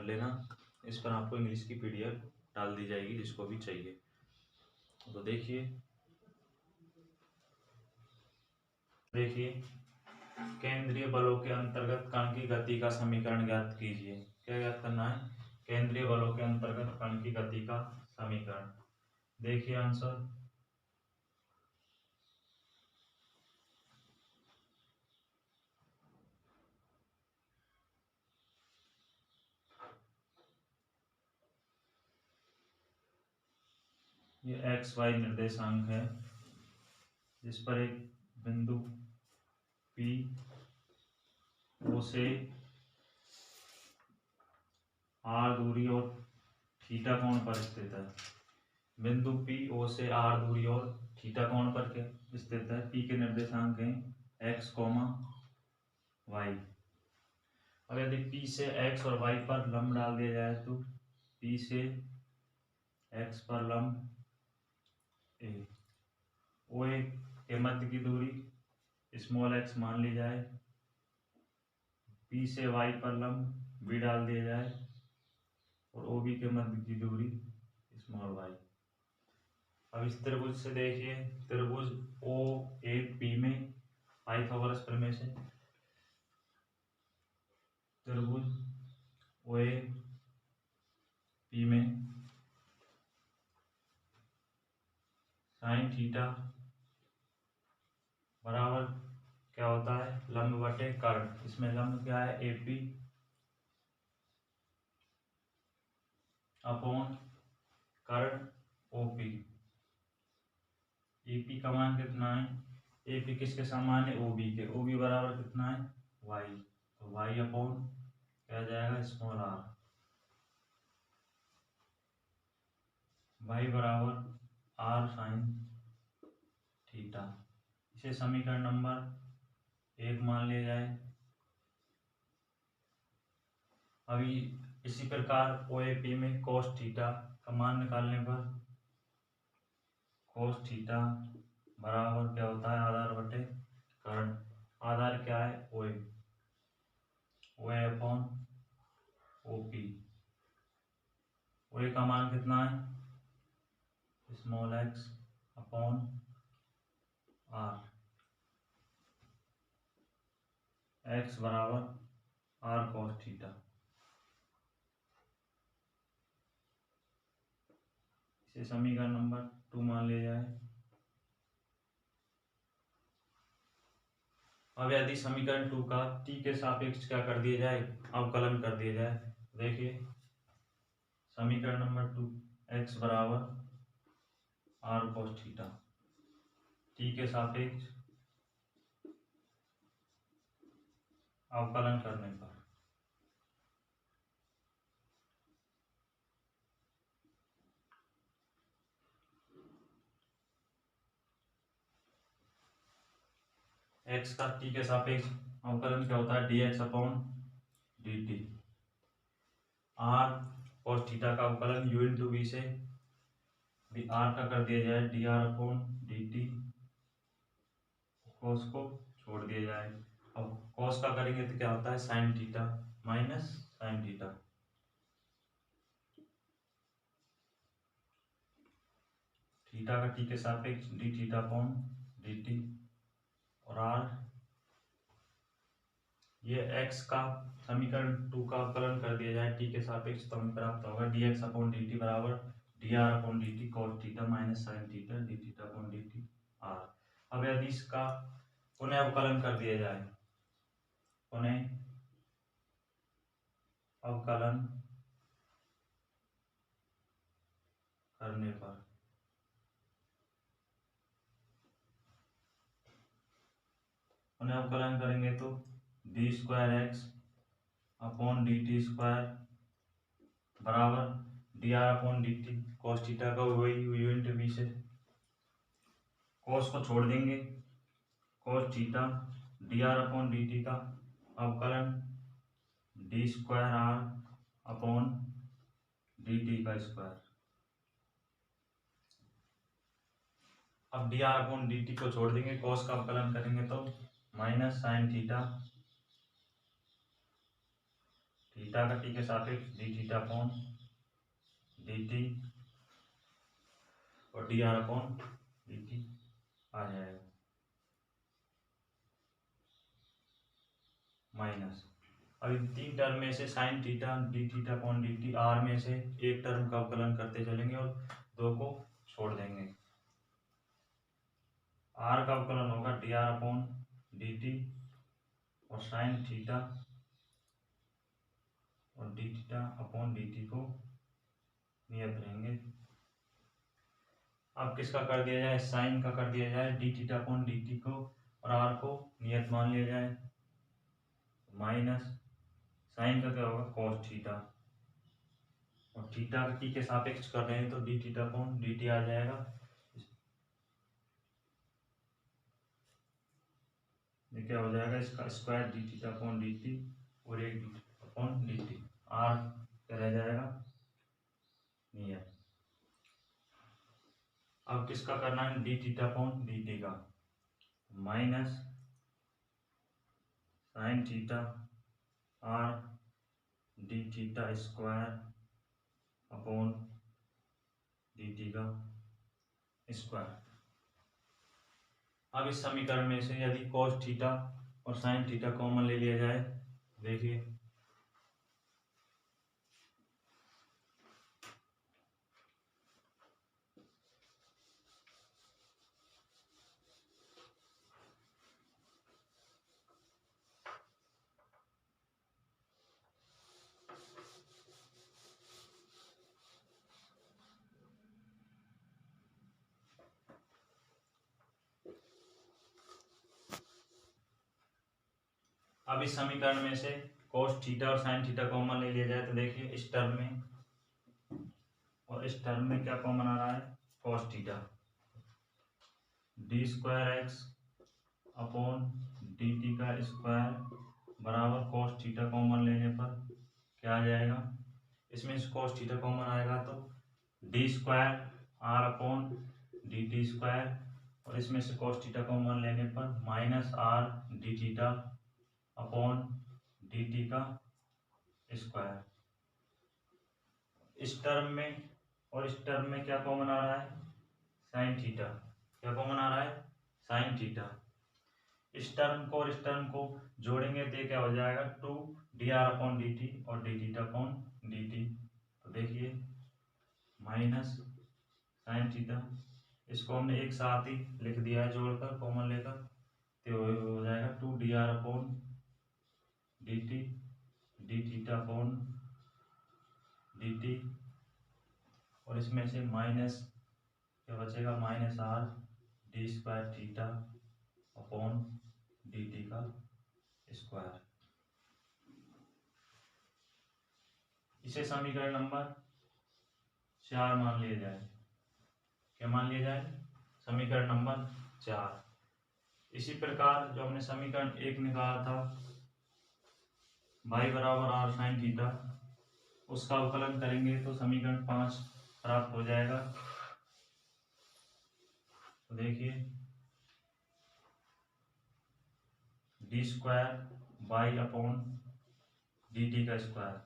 लेना। इस पर आपको इंग्लिश की PDF डाल दी जाएगी जिसको भी चाहिए। तो देखिए केंद्रीय बलों के अंतर्गत कण की गति का समीकरण ज्ञात कीजिए। क्या ज्ञात करना है? केंद्रीय बलों के अंतर्गत कण की गति का समीकरण। देखिए आंसर, ये XY निर्देशांक है जिस पर एक बिंदु P O से R दूरी और थीटा कोण पर स्थित है। बिंदु P O से R दूरी और थीटा कोण पर स्थित है। P के निर्देशांक हैं X, Y। अब यदि P से X और Y पर लंब डाल दिया जाए तो P से X पर लंब A, OA के मध्य की दूरी स्मॉल x मान ली जाए, P से Y पर लंब B डाल दिया जाए और OB के मध्य की दूरी स्मॉल y। अब इस त्रिभुज से देखिए, त्रिभुज OAP में पाइथागोरस प्रमेय से त्रिभुज OAP में साइन थीटा बराबर क्या होता है? लंब बटे कर्ण। इसमें लंब क्या है? AP अपॉन कर्ण OP। AP का मान कितना है? AP किसके समान है? OB के। OB बराबर कितना है? Y। तो Y अपॉन क्या जाएगा? Small r। Y बराबर r साइन थीटा। इसे समीकरण नंबर 1 मान लिया जाए। अभी इसी प्रकार OAP में cos थीटा का मान निकालने पर cos थीटा बराबर क्या होता है? आधार बटे कर्ण। आधार क्या है? OA। OA upon OP। OA का मान कितना है? Small x upon r। x बराबर r cos थीटा। इसे समीकरण नंबर 2 मान लिया जाए। अब यदि समीकरण 2 का t के सापेक्ष क्या कर दिया जाए? अवकलन कर दिया जाए। देखिए समीकरण नंबर 2, x बराबर r cos थीटा, t के सापेक्ष अवकलन करने पर x का t के सापेक्ष अवकलन क्या होता है? dx अपॉन dt। r cos थीटा का अवकलन u इंटू v से r का कर दिया जाए dr अपॉन dt। cos को छोड़ दिया जाए। अब cos का करेंगे तो क्या होता है? Sine theta minus sine theta. Theta का t के सापेक्ष डी थीटा अपॉन dt और r, ये x का समीकरण 2 का अवकलन कर दिया जाए t के सापेक्ष तो हमें प्राप्त होगा dx अपॉन dt बराबर dr upon dt cos theta minus sine theta d theta upon dt r। अब यदि इसका पुनः अवकलन कर दिया जाए, पुनः अवकलन करने पर पुनः अवकलन करेंगे तो d square x upon D T square बराबर d are upon D t. Cos theta का वही यू इंटू वी से कॉस को छोड़ देंगे, cos theta d are upon D T का अवकलन d square are upon D T का स्क्वायर। अब d are upon D t को छोड़ देंगे, कॉस का अवकलन करेंगे तो माइनस साइन थीटा थीटा का टी के सापेक्ष d theta upon D T और d are upon D t आ जाएगा माइनस। अब इन तीन टर्म में से sine theta d theta upon D t r में से एक टर्म का अवकलन करते चलेंगे और दो को छोड़ देंगे। आर का अवकलन होगा D R upon D T और साइन थीटा और d theta upon D t को नियत रहेंगे। अब किसका कर दिया जाए, साइन का कर दिया जाए D theta upon D t को और आर को नियत मान लिया जाए माइनस साइन का क्या होगा कॉस थीटा और थीटा टी के सापेक्ष कर रहे हैं तो d theta upon D t आ जाएगा। ये क्या हो जाएगा, इसका square D theta upon D T और एक d theta upon D t, r क्या रह जाएगा नियत। अब किसका करना है, d theta upon D T का minus sine theta r D theta square upon D T का स्क्वायर। अब इस समीकरण में से यदि cos थीटा और sin थीटा कॉमन ले लिया जाए, देखिए अब इस समीकरण में से cos थीटा और sin थीटा कॉमन ले लिया जाए तो देखिए इस टर्म में और इस टर्म में क्या कॉमन आ रहा है cos theta, D square x upon D T का स्क्वायर बराबर cos थीटा कॉमन लेने पर क्या आ जाएगा, इसमें से cos थीटा कॉमन आएगा तो d square are upon D T square और इसमें से cos थीटा कॉमन लेने पर minus R D theta upon D T का स्क्वायर। इस टर्म में और इस टर्म में क्या कॉमन आ रहा है साइन थीटा, क्या कॉमन आ रहा है साइन थीटा। इस टर्म को और इस टर्म को जोड़ेंगे तो क्या हो जाएगा two d are upon D T और d theta upon D T. तो देखिए माइनस साइन थीटा, इसको हमने एक साथ ही लिख दिया है जोड़कर कॉमन लेकर, तो हो जाएगा two d are upon D T D theta upon D T और इसमें से माइनस क्या बचेगा minus R D square theta upon D T का स्क्वायर। इसे समीकरण नंबर 4 मान लिया जाए। क्या मान लिया जाए, समीकरण नंबर 4। इसी प्रकार जो हमने समीकरण 1 निकाला था y बराबर आर साइन थीटा, उसका अवकलन करेंगे तो समीकरण 5 प्राप्त हो जाएगा। तो देखिए D square by upon D T का स्क्वायर,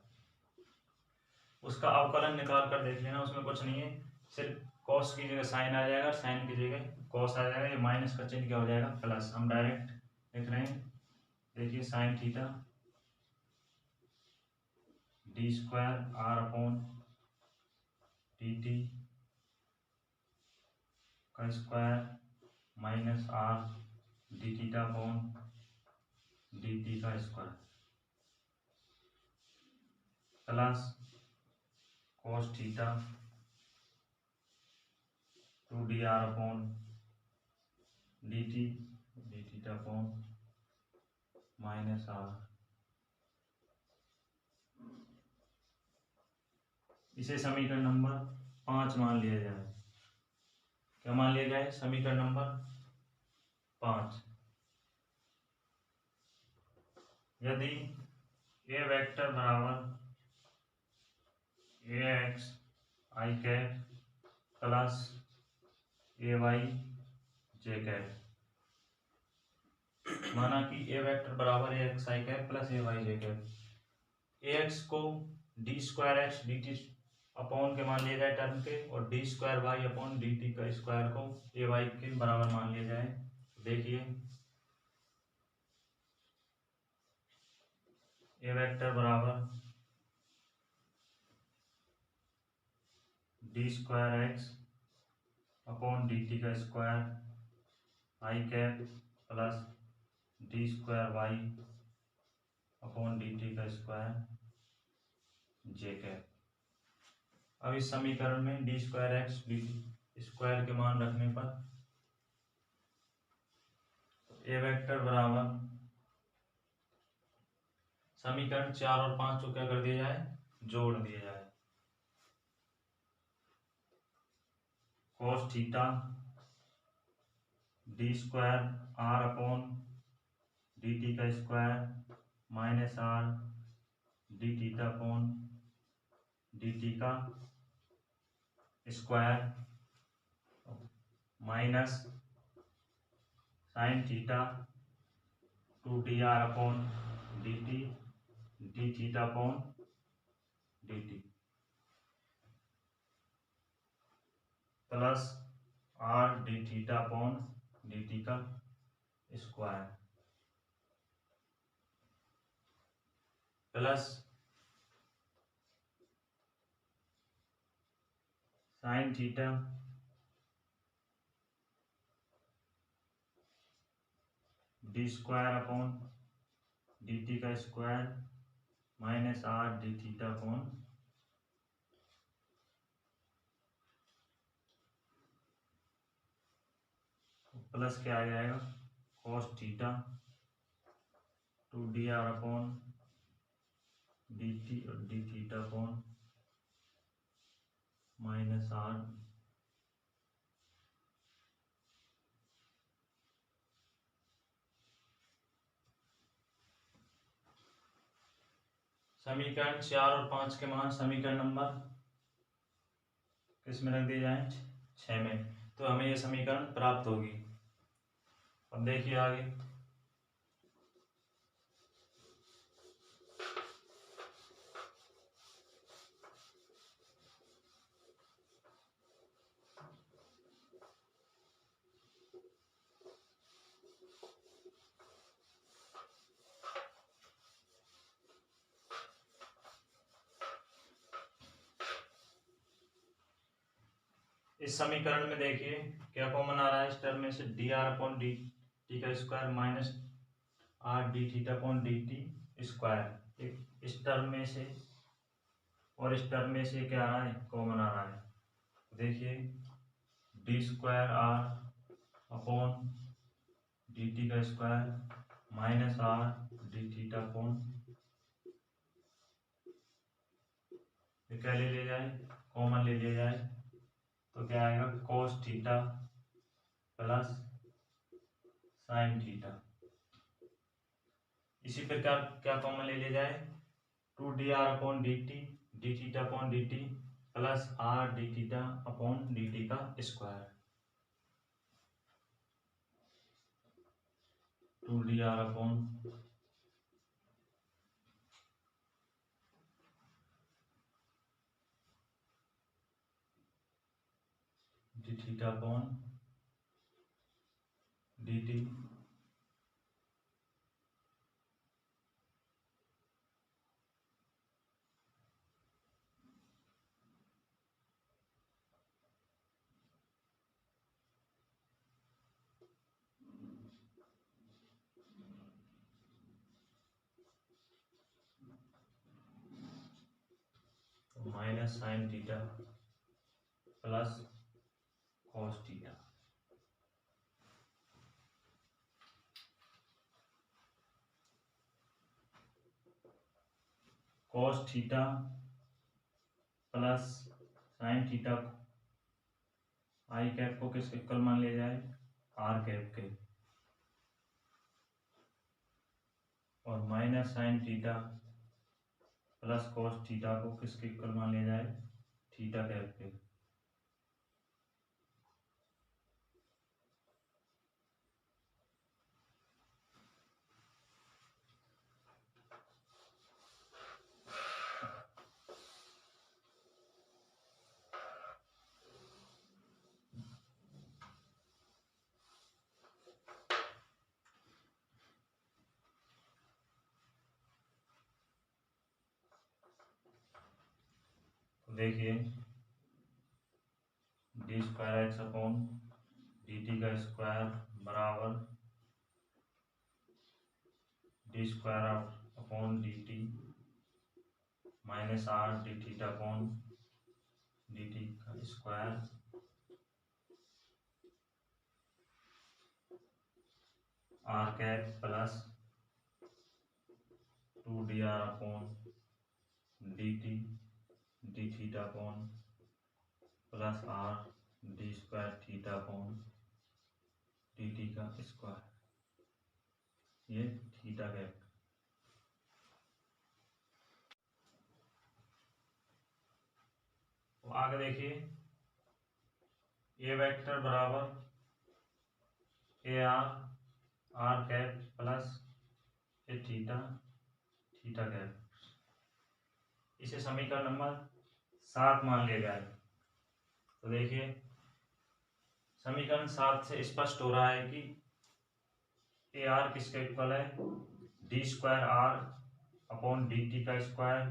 उसका अवकलन निकाल कर देख लेना, उसमें कुछ नहीं है, सिर्फ कॉस की जगह साइन आ जाएगा, साइन की जगह कॉस आ जाएगा, ये माइनस का चिन्ह क्या हो जाएगा प्लस। हम डायरेक्ट लिख रहे हैं, देखिए sine theta D square are upon D T का square minus R D theta upon D T का square plus cos theta two d are upon D theta upon minus r. इसे समीकरण number 5 मान लिया जाए। क्या मान लिया जाए, समीकरण नंबर 5। यदि ए वेक्टर बराबर a x i cap plus a y j cap, माना कि ए वेक्टर बराबर a x i cap plus a y j cap, ax को d square x d t upon के मान लिया जाए टर्म के, और d square y upon D T का स्क्वायर को ए वाई के बराबर मान लिया जाए। देखिए ए वेक्टर बराबर D square x upon D T का स्क्वायर आई cap plus D square y upon D T का स्क्वायर जे कैप। अब इस समीकरण में d square x d T square के मान रखने पर ए वेक्टर बराबर समीकरण 4 और 5 को क्या कर दिया जाए, जोड़ दिया जाए। cos theta D square are upon D T का square minus R D theta upon D T का square minus sine theta 2dr upon D T D theta upon D T plus R D theta upon D T का square plus sine theta D square upon D T का square minus R D theta upon plus क्या आ जाएगा cos theta 2dr upon D T और d theta upon minus are समीकरण 4 और 5 के मान समीकरण नंबर किस में रख दिए जाए, 6 में। तो हमें यह समीकरण प्राप्त होगी। अब देखिए आगे इस समीकरण में देखिए क्या कॉमन आ रहा है, इस टर्म में से D are upon D T का square minus R D theta upon D T square, इस टर्म में से और इस टर्म में से क्या आ रहा है, कॉमन आ रहा है। देखिए D square are upon D T का square minus R D theta upon, क्या ले लिया जाए, कॉमन ले लिया जाए तो क्या आएगा cos theta plus sine theta. इसी प्रकार क्या कॉमन ले लिया जाए, 2dr upon D T D theta upon D T plus R D theta upon D T का square, 2dr upon D theta upon D T minus sine theta plus cos theta. cos theta plus sine theta I cap को किसके equal मान लिया जाए, are cap के, और minus sine theta plus cos theta को किसके इक्वल मान लिया जाए, थीटा कैप के। देखिए D square x upon D T का स्क्वायर बराबर D square upon D T minus R D theta upon D T का square R cap plus 2dr upon D T D theta upon plus R D square theta upon D T का square, ये theta cap. तो आगे देखिए ए vector बराबर A are cap plus A theta theta cap, इसे समीकरण number 7 मान लिया गया है। तो देखिए समीकरण 7 से स्पष्ट हो रहा है कि ए आर किसका इक्वल है, D square are upon D T का square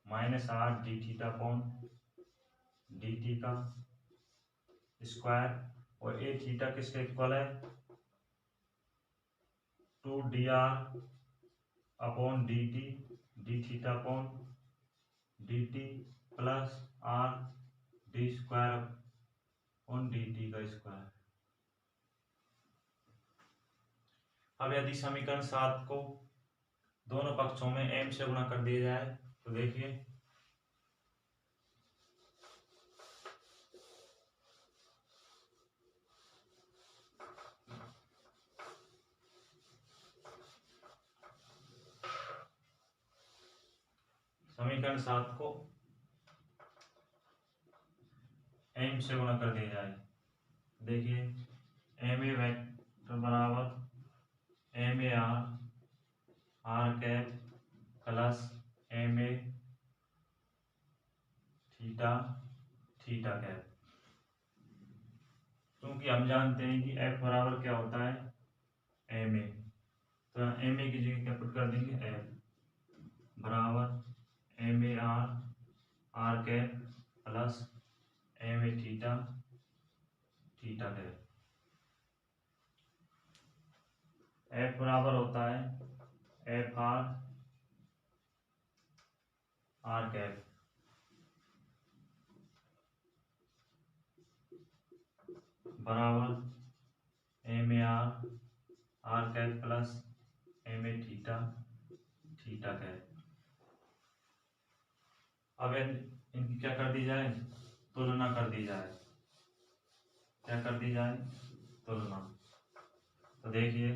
minus R D theta upon D T का स्क्वायर, और ए थीटा किसका इक्वल है 2dr upon D T D theta upon D T plus R D square upon D T का square. अब यदि समीकरण 7 को दोनों पक्षों में m से गुणा कर दिया जाए तो देखिए समीकरण 7 को m से गुणा कर दिया जाए, देखिए एम ए वेक्टर बराबर m a are cap plus m a theta theta cap. क्योंकि हम जानते हैं कि f बराबर क्या होता है एम ए, तो एम ए की जगह क्या पुट कर देंगे f बराबर m a are cap plus m a theta theta cap. f बराबर होता है एफ आर कैप बराबर m a are cap plus m a theta theta cap. अब इनकी क्या कर दी जाए, तुलना कर दी जाए, क्या कर दी जाए तुलना। तो देखिए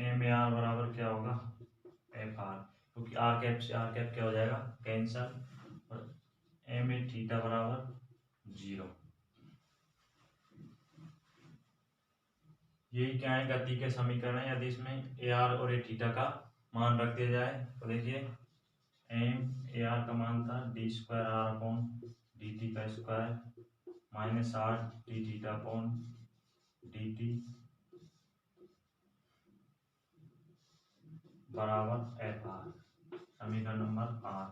एम ए आर बराबर क्या होगा एफ आर, क्योंकि आर कैप से आर कैप क्या हो जाएगा कैंसल, और एम ए थीटा बराबर 0। यही क्या है गति के समीकरण है। यदि इसमें ए आर और ए थीटा का मान रख दिया जाए तो देखिए एम ए आर का मान था D square are upon D T का square minus R D theta upon D T बराबर एफ आर। समीकरण number 8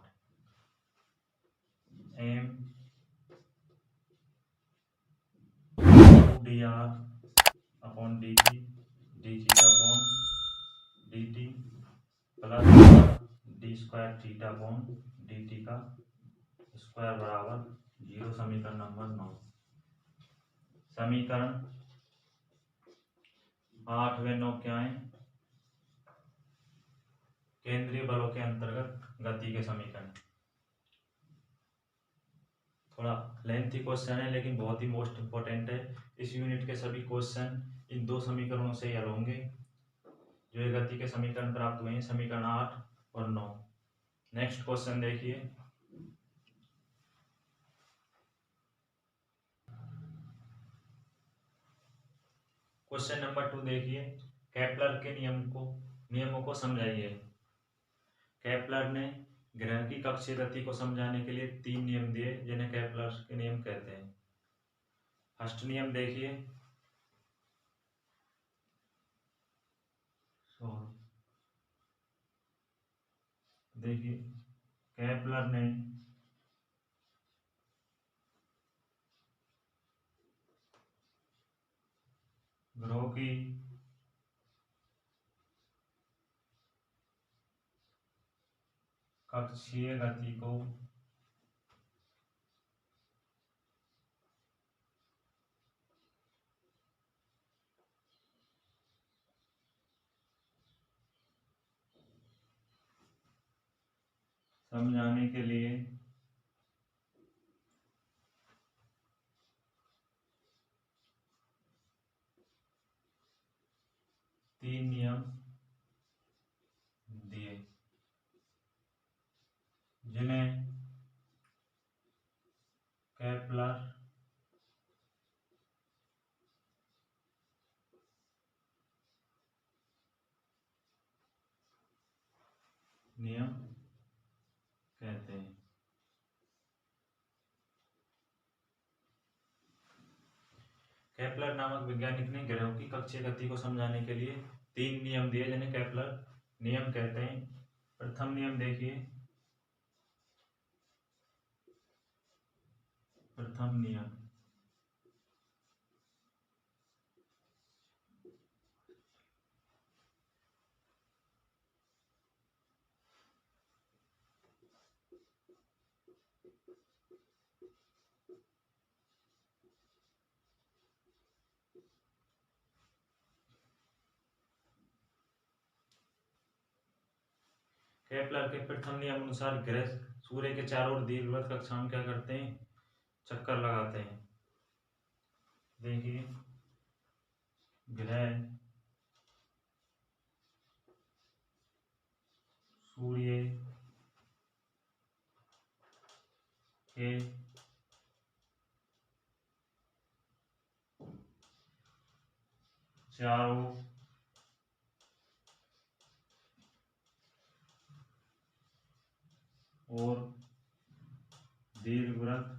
M D are upon D T D theta upon D T plus D square theta upon D T का square बराबर 0। समीकरण number 9। समीकरण 8 व 9 क्या है, केंद्रीय बलों के अंतर्गत गति के समीकरण। थोड़ा लेंथी क्वेश्चन है लेकिन बहुत ही मोस्ट इंपॉर्टेंट है। इस यूनिट के सभी क्वेश्चन इन 2 समीकरणों से ही हल होंगे। जो ये गति के समीकरण प्राप्त हुए हैं समीकरण 8 और 9। नेक्स्ट क्वेश्चन देखिए, क्वेश्चन नंबर 2 देखिए, केपलर के नियमों को समझाइए। केपलर ने ग्रह की कक्षीय गति को समझाने के लिए 3 नियम दिए जिन्हें केपलर के नियम कहते हैं। फर्स्ट नियम देखिए, केपलर ने ग्रहों की कक्षीय गति को समझाने के लिए 3 नियम दिए, जिन्हें केपलर नियम कहते हैं। केपलर नामक वैज्ञानिक ने ग्रहों की कक्षीय गति को समझाने के लिए 3 नियम दिए, जिन्हें केपलर नियम कहते हैं। प्रथम नियम देखिए। प्रथम नियम, केपलर के प्रथम नियम अनुसार ग्रह सूर्य के चारों ओर दीर्घवृत्त कक्षा में क्या करते हैं? चक्कर लगाते हैं। देखिए, ग्रह सूर्य के चारों और दीर्घवृत्त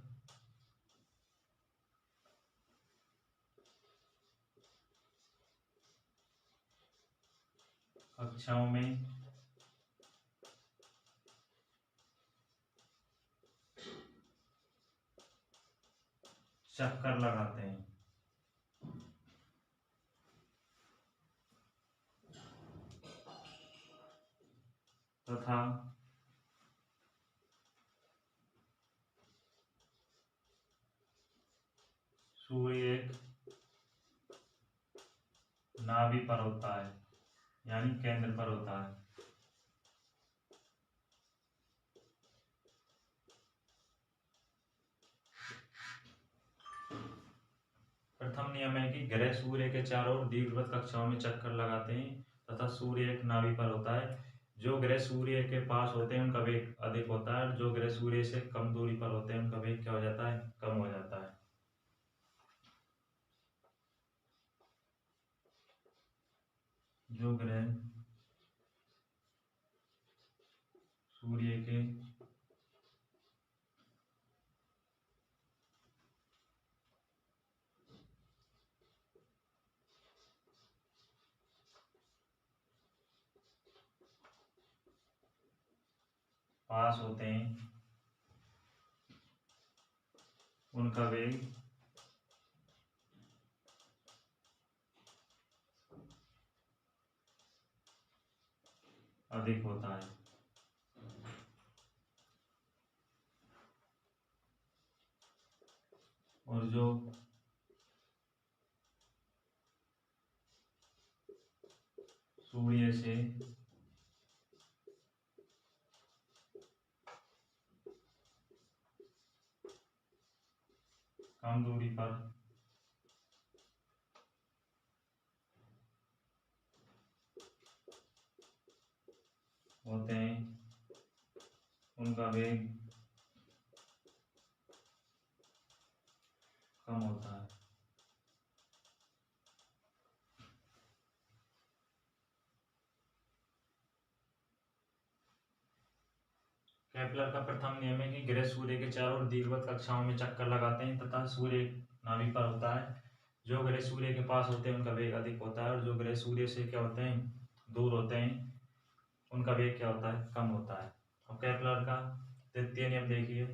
कक्षाओं में चक्कर लगाते हैं। तथा सूर्य एक नाभि पर होता है, यानी केंद्र पर होता है। प्रथम नियम है कि ग्रह सूर्य के चारों ओर दीर्घवृत्त कक्षाओं में चक्कर लगाते हैं तथा सूर्य एक नाभि पर होता है। जो ग्रह सूर्य के पास होते हैं उनका वेग अधिक होता है, और जो ग्रह सूर्य से कम दूरी पर होते हैं उनका वेग क्या हो जाता है? कम हो जाता है। जो ग्रह सूर्य के पास होते हैं उनका वेग अधिक होता है। और जो सूर्य से कम दूरी पर होते हैं उनका वेग कम होता है। केपलर का प्रथम नियम है कि ग्रह सूर्य के चारों ओर दीर्घवृत्त कक्षाओं में चक्कर लगाते हैं तथा सूर्य एक नाभि पर होता है। जो ग्रह सूर्य के पास होते हैं उनका वेग अधिक होता है, और जो ग्रह सूर्य से क्या होते हैं? दूर होते हैं, उनका वेग क्या होता है? कम होता है। अब केपलर का द्वितीय नियम देखिए,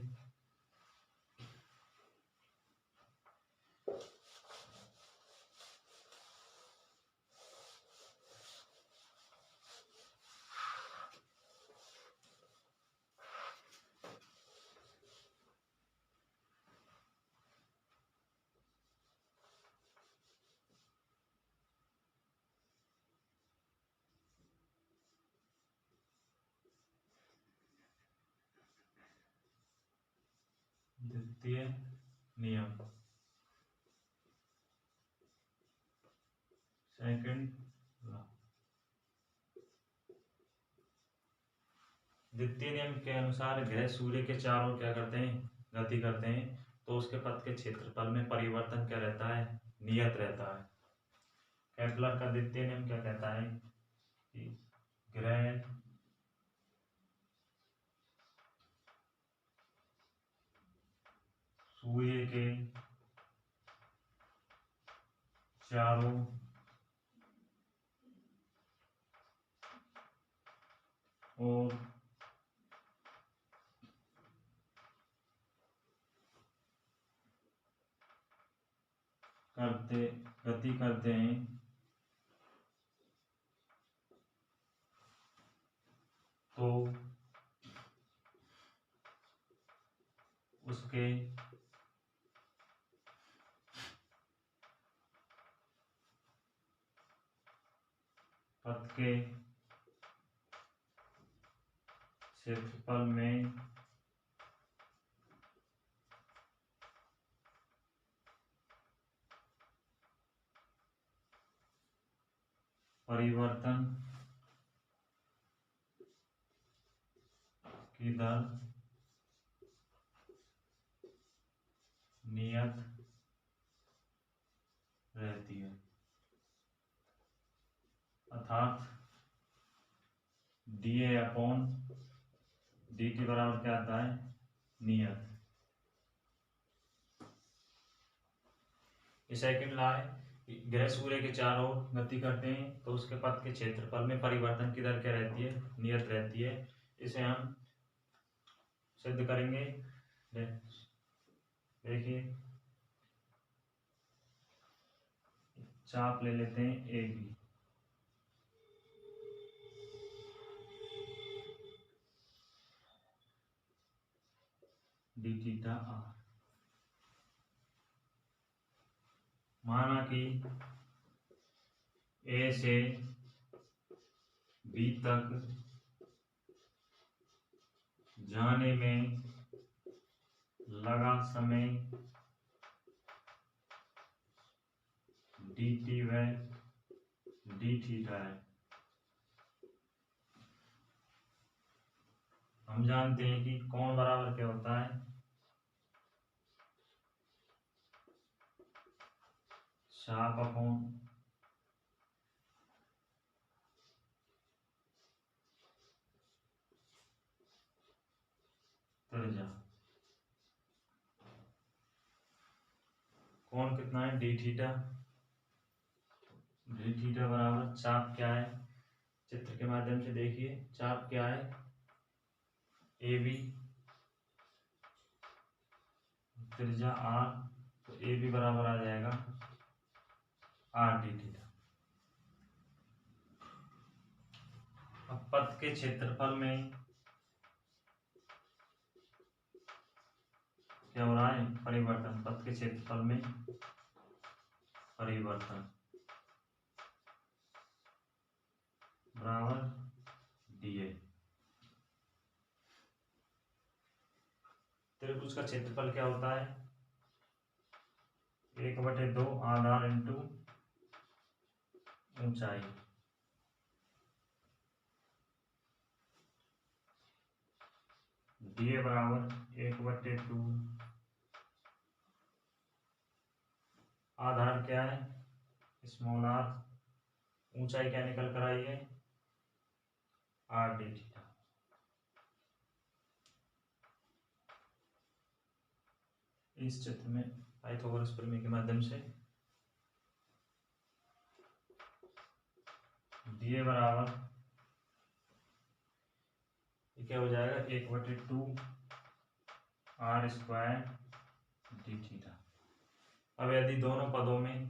द्वितीय नियम सेकंड लॉ। द्वितीय नियम के अनुसार ग्रह सूर्य के चारों ओर क्या करते हैं, गति करते हैं, तो उसके पथ के क्षेत्रफल में परिवर्तन क्या रहता है, नियत रहता है। केपलर का द्वितीय नियम क्या कहता है कि ग्रह सूर्य के चारों ओर गति करते हैं, तो उसके पथ के क्षेत्रफल में परिवर्तन की दर नियत रहती है। अर्थात dA अपॉन dt बराबर क्या आता है, नियत। ये सेकंड लॉ है, ग्रह सूर्य के चारों ओर गति करते हैं, तो उसके पथ के क्षेत्रफल में परिवर्तन की दर क्या रहती है, नियत रहती है। इसे हम सिद्ध करेंगे। देखिए, चाप ले लेते हैं a b, d theta r. माना कि ए से बी तक जाने में लगा समय डी टी व डी थीटा है। हम जानते हैं कि कोण बराबर क्या होता है, चाप अपॉन त्रिज्या। कोण कितना है, डी थीटा। डी थीटा बराबर चाप क्या है, चित्र के माध्यम से देखिए, चाप क्या है, ए बी, त्रिज्या आर, तो ए बी बराबर आ जाएगा आर डी थीटा। अब पथ के क्षेत्रफल में क्या हो रहा है, परिवर्तन। पथ के क्षेत्रफल में परिवर्तन बराबर डीए। त्रिभुज का क्षेत्रफल क्या होता है, 1/2 आधार इंटू ऊंचाई। डीए बराबर 1/2 आधार क्या है, स्मॉल आर, ऊंचाई क्या निकल कर आई है, आर डी थीटा। इस चित्र में पाइथागोरस प्रमेय के माध्यम से डीए बराबर क्या हो जाएगा, 1/2 आर स्क्वायर डी थीटा। अब यदि दोनों पदों में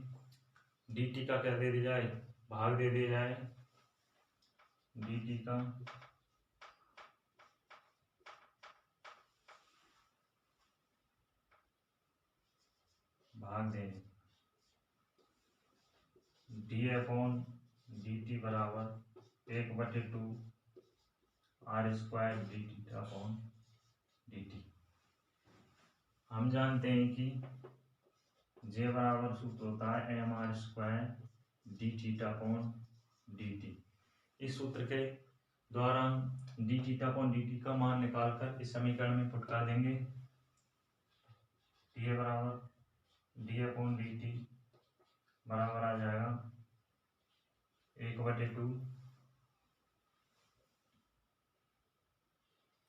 डी टी का क्या दे दिया जाए, भाग दे दिया जाए, डी टी का भाग देने, डी अपॉन डी टी बराबर 1/2 r square D theta upon D t. हम जानते हैं कि जे बराबर सूत्र होता है M R square D theta upon D t. इस सूत्र के द्वारा हम d theta upon D T का मान निकालकर इस समीकरण में पुट कर देंगे। टी बराबर डी अपॉन डी टी बराबर आ जाएगा 1/2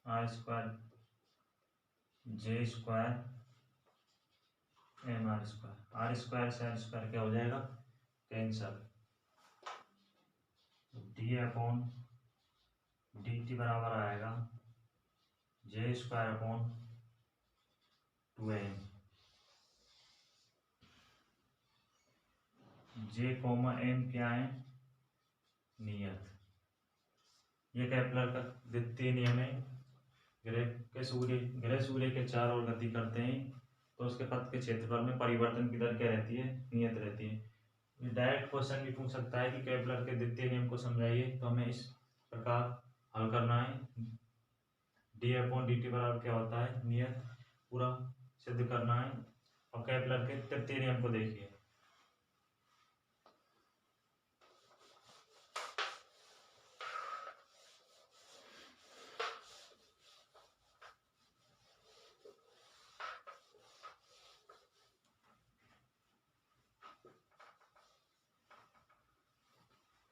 r square j square M R square. R square से आर स्क्वायर क्या हो जाएगा, cancel. D upon D T बराबर आएगा j square upon 2m। J comma m क्या है, नियत। ये केपलर का द्वितीय नियम है। ग्रह सूर्य के चार ओर गति करते हैं तो उसके पथ के क्षेत्रफल में परिवर्तन की दर क्या रहती है, नियत रहती है। डायरेक्ट क्वेश्चन भी पूछ सकता है कि केपलर के द्वितीय नियम को समझाइए, तो हमें इस प्रकार हल करना है। डी अपॉन डी टी बराबर क्या होता है, नियत, पूरा सिद्ध करना है। और केपलर के तृतीय नियम को देखिए।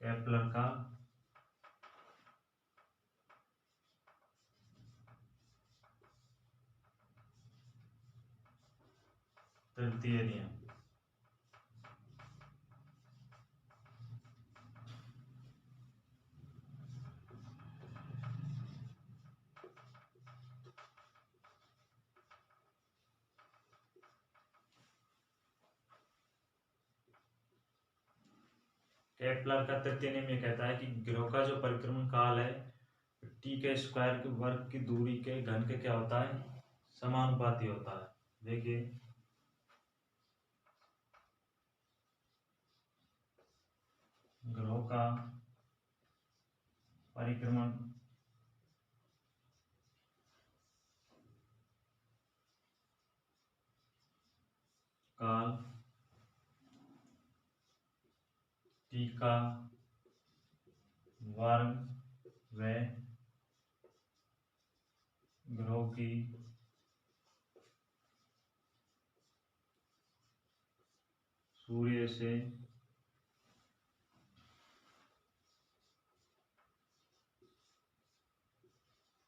केपलर का तृतीय नियम। केपलर का तृतीय नियम ये कहता है कि ग्रह का जो परिक्रमण काल है टी के स्क्वायर के वर्ग की दूरी के घन के क्या होता है, समानुपाती होता है। देखिए ग्रह का परिक्रमण काल टी का वर्ग व ग्रह की सूर्य से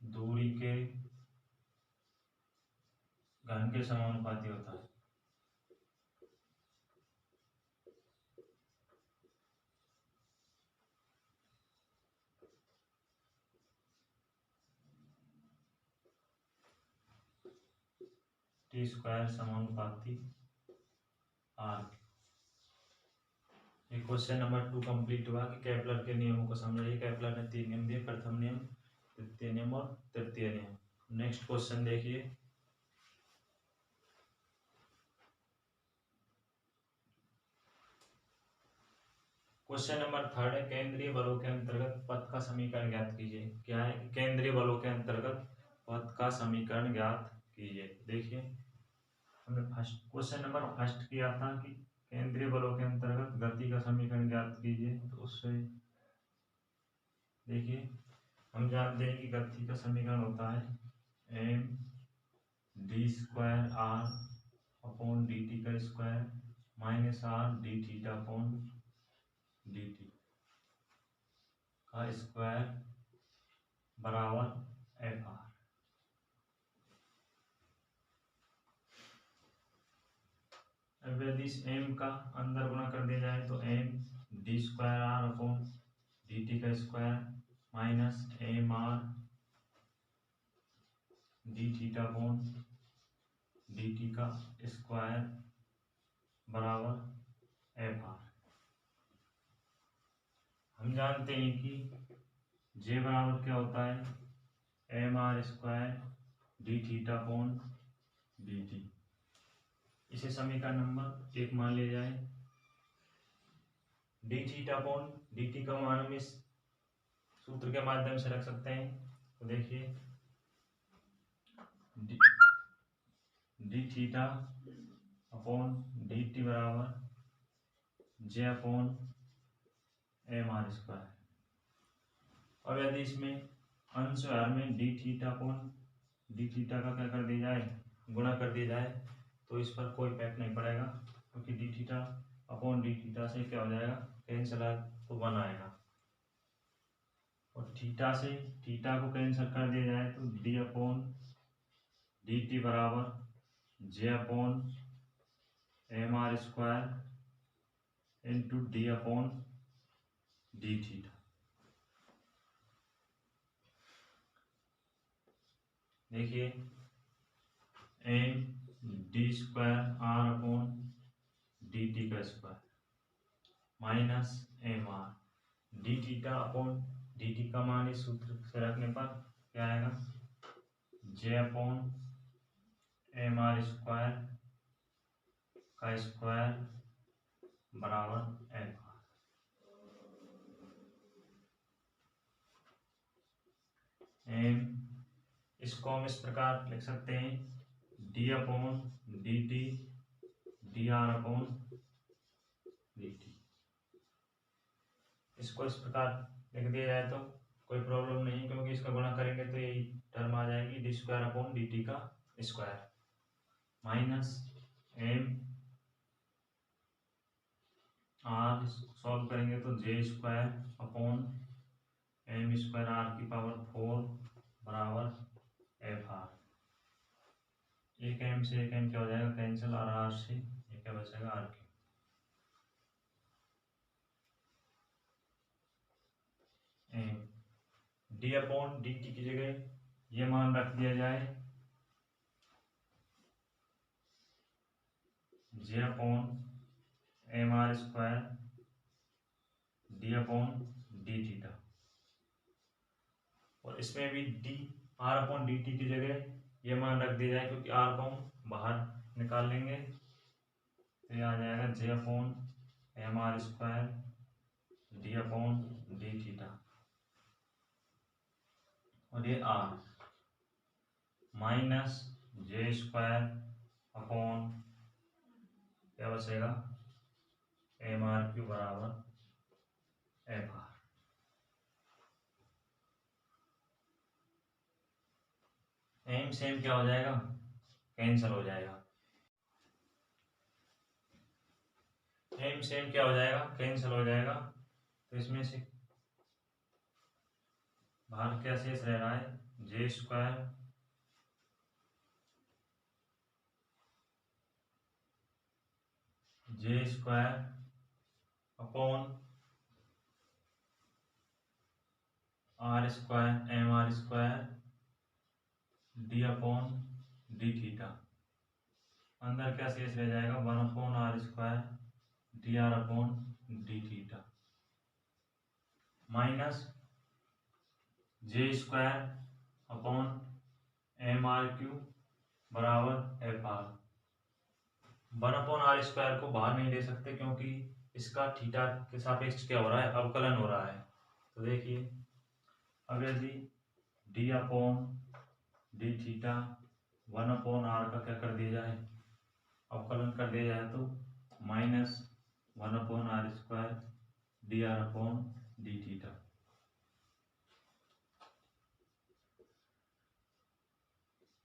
दूरी के घन के समानुपाती होता है। टी स्क्वायर समानुपाती आर। ये क्वेश्चन नंबर 2 कंप्लीट हुआ कि केपलर के नियमों को समझाइए। केपलर ने 3 नियम दिए, प्रथम नियम, द्वितीय नियम और तृतीय नियम। नेक्स्ट क्वेश्चन देखिए। क्वेश्चन नंबर 3 है, केंद्रीय बलों के अंतर्गत पथ का समीकरण ज्ञात कीजिए। क्या है कि केंद्रीय बलों के अंतर्गत पथ का समीकरण ज्ञात कीजिए। देखिए हमने क्वेश्चन नंबर फर्स्ट किया था कि केंद्रीय बलों के अंतर्गत गति का समीकरण ज्ञात कीजिए। तो उससे देखिए हम जानते हैं कि गति का समीकरण होता है M D square are upon D T का square minus R D theta upon D T का स्क्वायर बराबर एफ आर। अब यदि इस एम का अंदर गुणा कर दिया जाए तो M D square are upon D T का square minus M R D theta upon D T का स्क्वायर बराबर एफ आर। हम जानते हैं कि जे बराबर क्या होता है M R square D theta upon D T. इसे समीकरण नंबर 1 मान लिया जाए। D theta upon D T का मान हम इस सूत्र के माध्यम से रख सकते हैं। तो देखिए D theta upon D T बराबर J upon M R square. अब यदि इसमें अंश व्यवहार में D theta upon D theta का क्या कर दिया जाए, गुणा कर दिया जाए, तो इस पर कोई इफेक्ट नहीं पड़ेगा, क्योंकि D theta upon D theta से क्या हो जाएगा, कैंसिल तो 1 आएगा। और थीटा से थीटा को कैंसिल कर दिया जाए तो डी अपॉन डी टी बराबर J upon M R square into D upon D theta. देखिए M D square are upon D T का square minus M R D theta upon D T का मान इस सूत्र से रखने पर क्या आएगा, J upon M R square का स्क्वायर बराबर एफ आर। एम इसको हम इस प्रकार लिख सकते हैं D upon D T D are upon D T. इसको इस प्रकार लिख दिया जाए तो कोई प्रॉब्लम नहीं, क्योंकि इसका गुणा करेंगे तो यही टर्म आ जाएगी D square upon D T का square minus M R solve करेंगे तो J square upon M square R की पावर 4 बराबर एफ आर। एक एम से एक एम क्या हो जाएगा, कैंसिल, और आर से ये क्या बचेगा, r q. D upon D t की जगह ये मान रख दिया जाए j upon M R square D upon D theta, और इसमें भी d are upon D t की जगह ये मान रख दिया जाए, क्योंकि आर को हम बाहर निकाल लेंगे तो ये आ जाएगा j upon M R square D upon D theta, और ये आर माइनस जे स्क्वायर अपॉन क्या बचेगा, एम आर क्यू बराबर एफ आर। एम सेम क्या हो जाएगा, कैंसिल हो जाएगा। एम सेम क्या हो जाएगा, कैंसिल हो जाएगा। तो इसमें से बाहर क्या शेष रह रहा है, J square upon are square M R square D upon D theta. अंदर क्या शेष रह जाएगा, 1 upon are square D R upon D theta minus J square upon M R Q बराबर F R. 1 upon are square को बाहर नहीं ले सकते, क्योंकि इसका थीटा के सापेक्ष क्या हो रहा है, अवकलन हो रहा है। तो देखिए अब यदि d upon D theta 1 upon r का क्या कर दिया जाए, अवकलन कर दिया जाए, तो minus 1 upon are square D R upon D theta.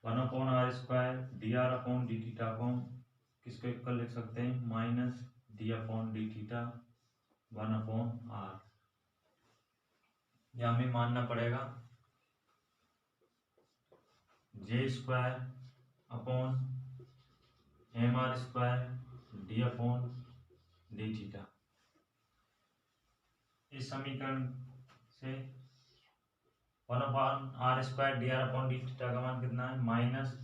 One upon are square D R upon D theta को किसको इक्वल लिख सकते हैं, minus d upon D theta 1 upon r. यह हमें मानना पड़ेगा j square upon M R square D upon D theta. इस समीकरण से 1 upon are square D R upon D theta का मान कितना है, minus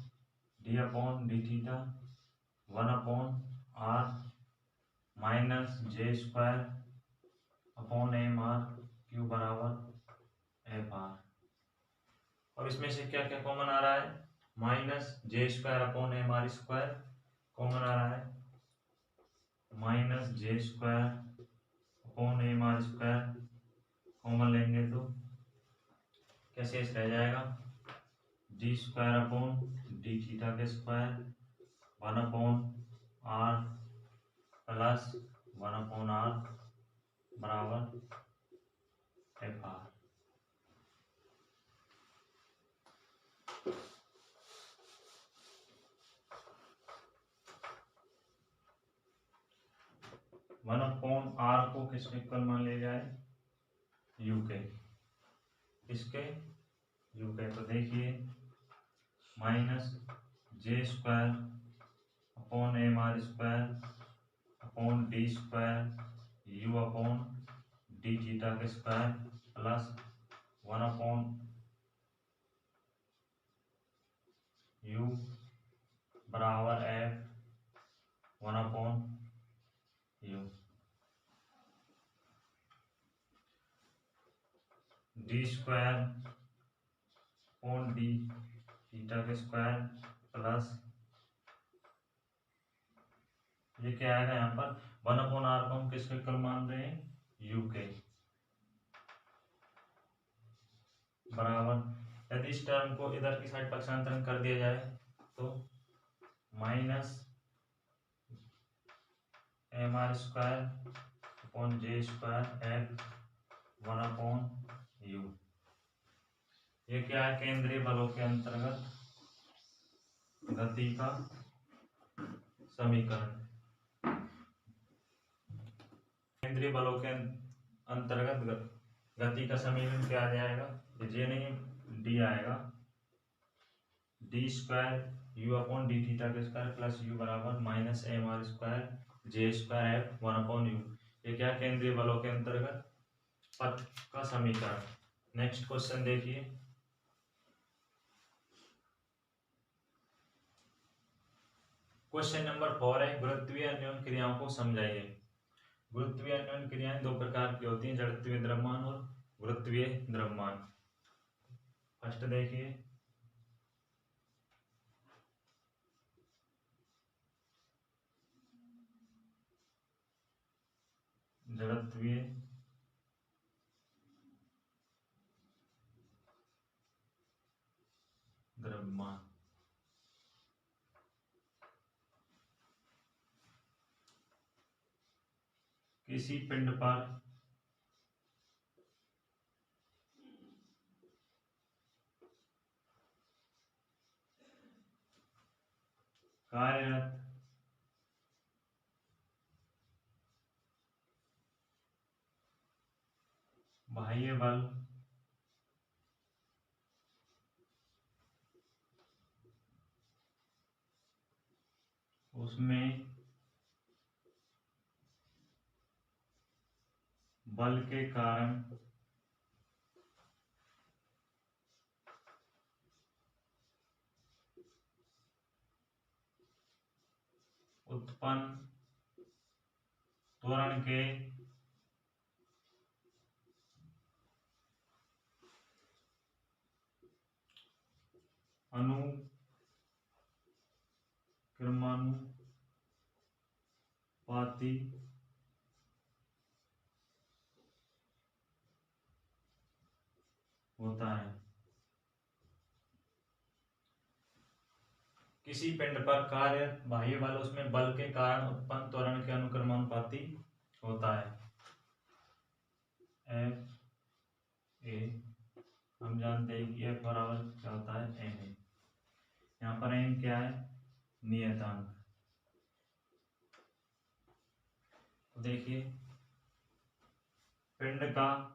d upon D theta 1 upon R minus जे square upon M R Q बराबर F R. और इसमें से क्या क्या कॉमन आ रहा है, माइनस जे square upon M R square common आ रहा है, माइनस जे square upon M R square common लेंगे तो क्या शेष रह जाएगा, D square upon D theta के square 1 upon R plus 1 upon R बराबर F R. One upon R को किसके इक्वल मान लिया जाए, यू के, इसके यू के। तो देखिए माइनस जे square upon M R square upon d square u upon D theta के स्क्वायर प्लस 1 अपॉन यू बराबर f 1 upon u. D square upon D theta के स्क्वायर प्लस ये क्या आएगा यहाँ पर 1 अपॉन आर को हम किसके इक्वल मान रहे हैं, यू के बराबर। यदि इस टर्म को इधर की साइड पक्षांतरण कर दिया जाए तो minus M R square upon j square f 1 upon u. ये क्या है, केंद्रीय बलों के अंतर्गत गति का समीकरण। केंद्रीय बलों के अंतर्गत गति का समीकरण क्या आ जाएगा, जे नहीं डी आएगा, d square u upon D theta के स्क्वायर प्लस यू बराबर minus M R square j square f 1 upon u. ये क्या, केंद्रीय बलों के अंतर्गत पथ का समीकरण। नेक्स्ट क्वेश्चन देखिए, क्वेश्चन नंबर 4 है गुरुत्वीय अन्योन क्रियाओं को समझाइए। गुरुत्वीय अन्योन क्रियाएं दो प्रकार की होती हैं, जड़त्वीय द्रव्यमान और गुरुत्वीय द्रव्यमान। फर्स्ट देखिए जड़त्वीय द्रव्यमान। किसी पिंड पर कार्यरत बाह्य बल उसमें बल के कारण उत्पन्न त्वरण के अनुक्रमानुपाती होता है। किसी पिंड पर कार्य बाह्य बल उसमें बल के कारण उत्पन्न त्वरण के अनुक्रमानुपाती होता है। एफ ए हम जानते हैं कि एफ बराबर क्या होता है, एम ए। यहाँ पर एम क्या है, नियतांक। तो देखिए पिंड का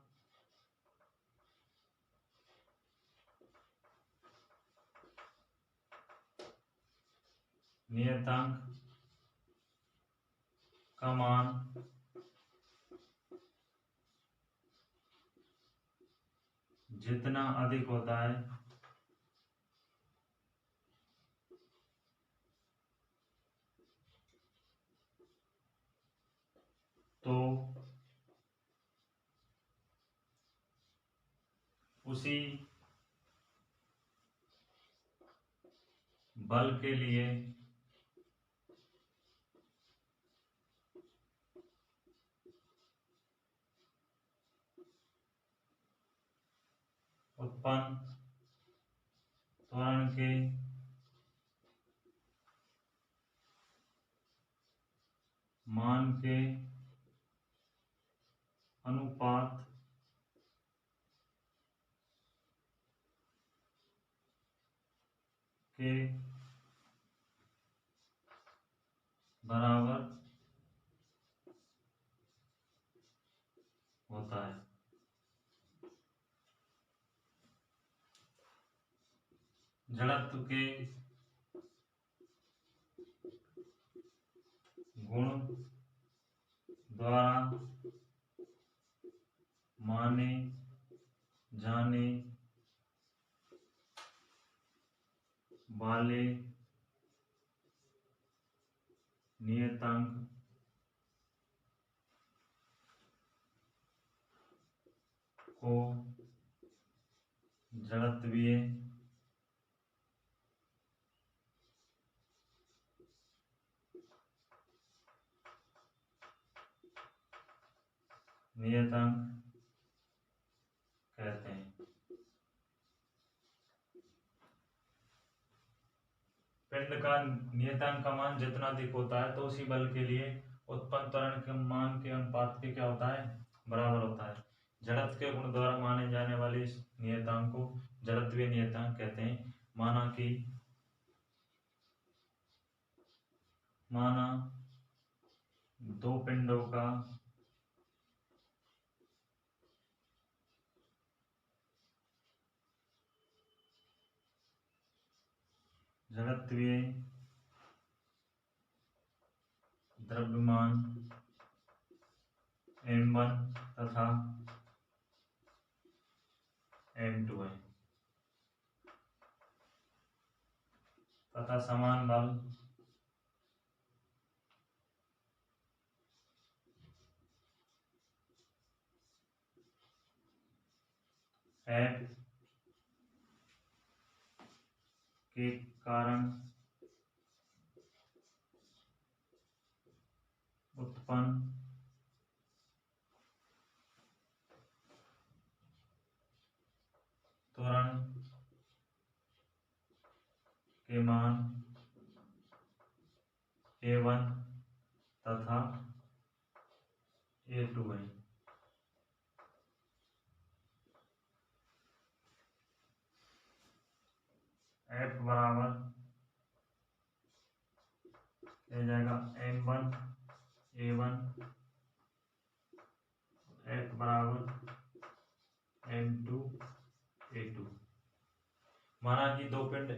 नियतांक का मान जितना अधिक होता है तो उसी बल के लिए उत्पन्न त्वरण के मान के अनुपात के बराबर होता है। जड़त्व के गुण द्वारा माने जाने वाले नियतांक को जड़त्वीय नियतांक कहते हैं। पिंड का नियतांक का मान जितना अधिक होता है तो उसी बल के लिए उत्पन्न त्वरण के मान के अनुपात के क्या होता है, बराबर होता है। जड़त्व के गुण द्वारा माने जाने वाले इस नियतांक को जड़त्वीय नियतांक कहते हैं। माना दो पिंडों का जड़त्वीय द्रव्यमान m1 तथा m2 है तथा समान बल F के कारण उत्पन्न त्वरण के मान A1 तथा A2 है। F बराबर हो जाएगा M1 A1, F बराबर M2 A2। माना कि दो पिंड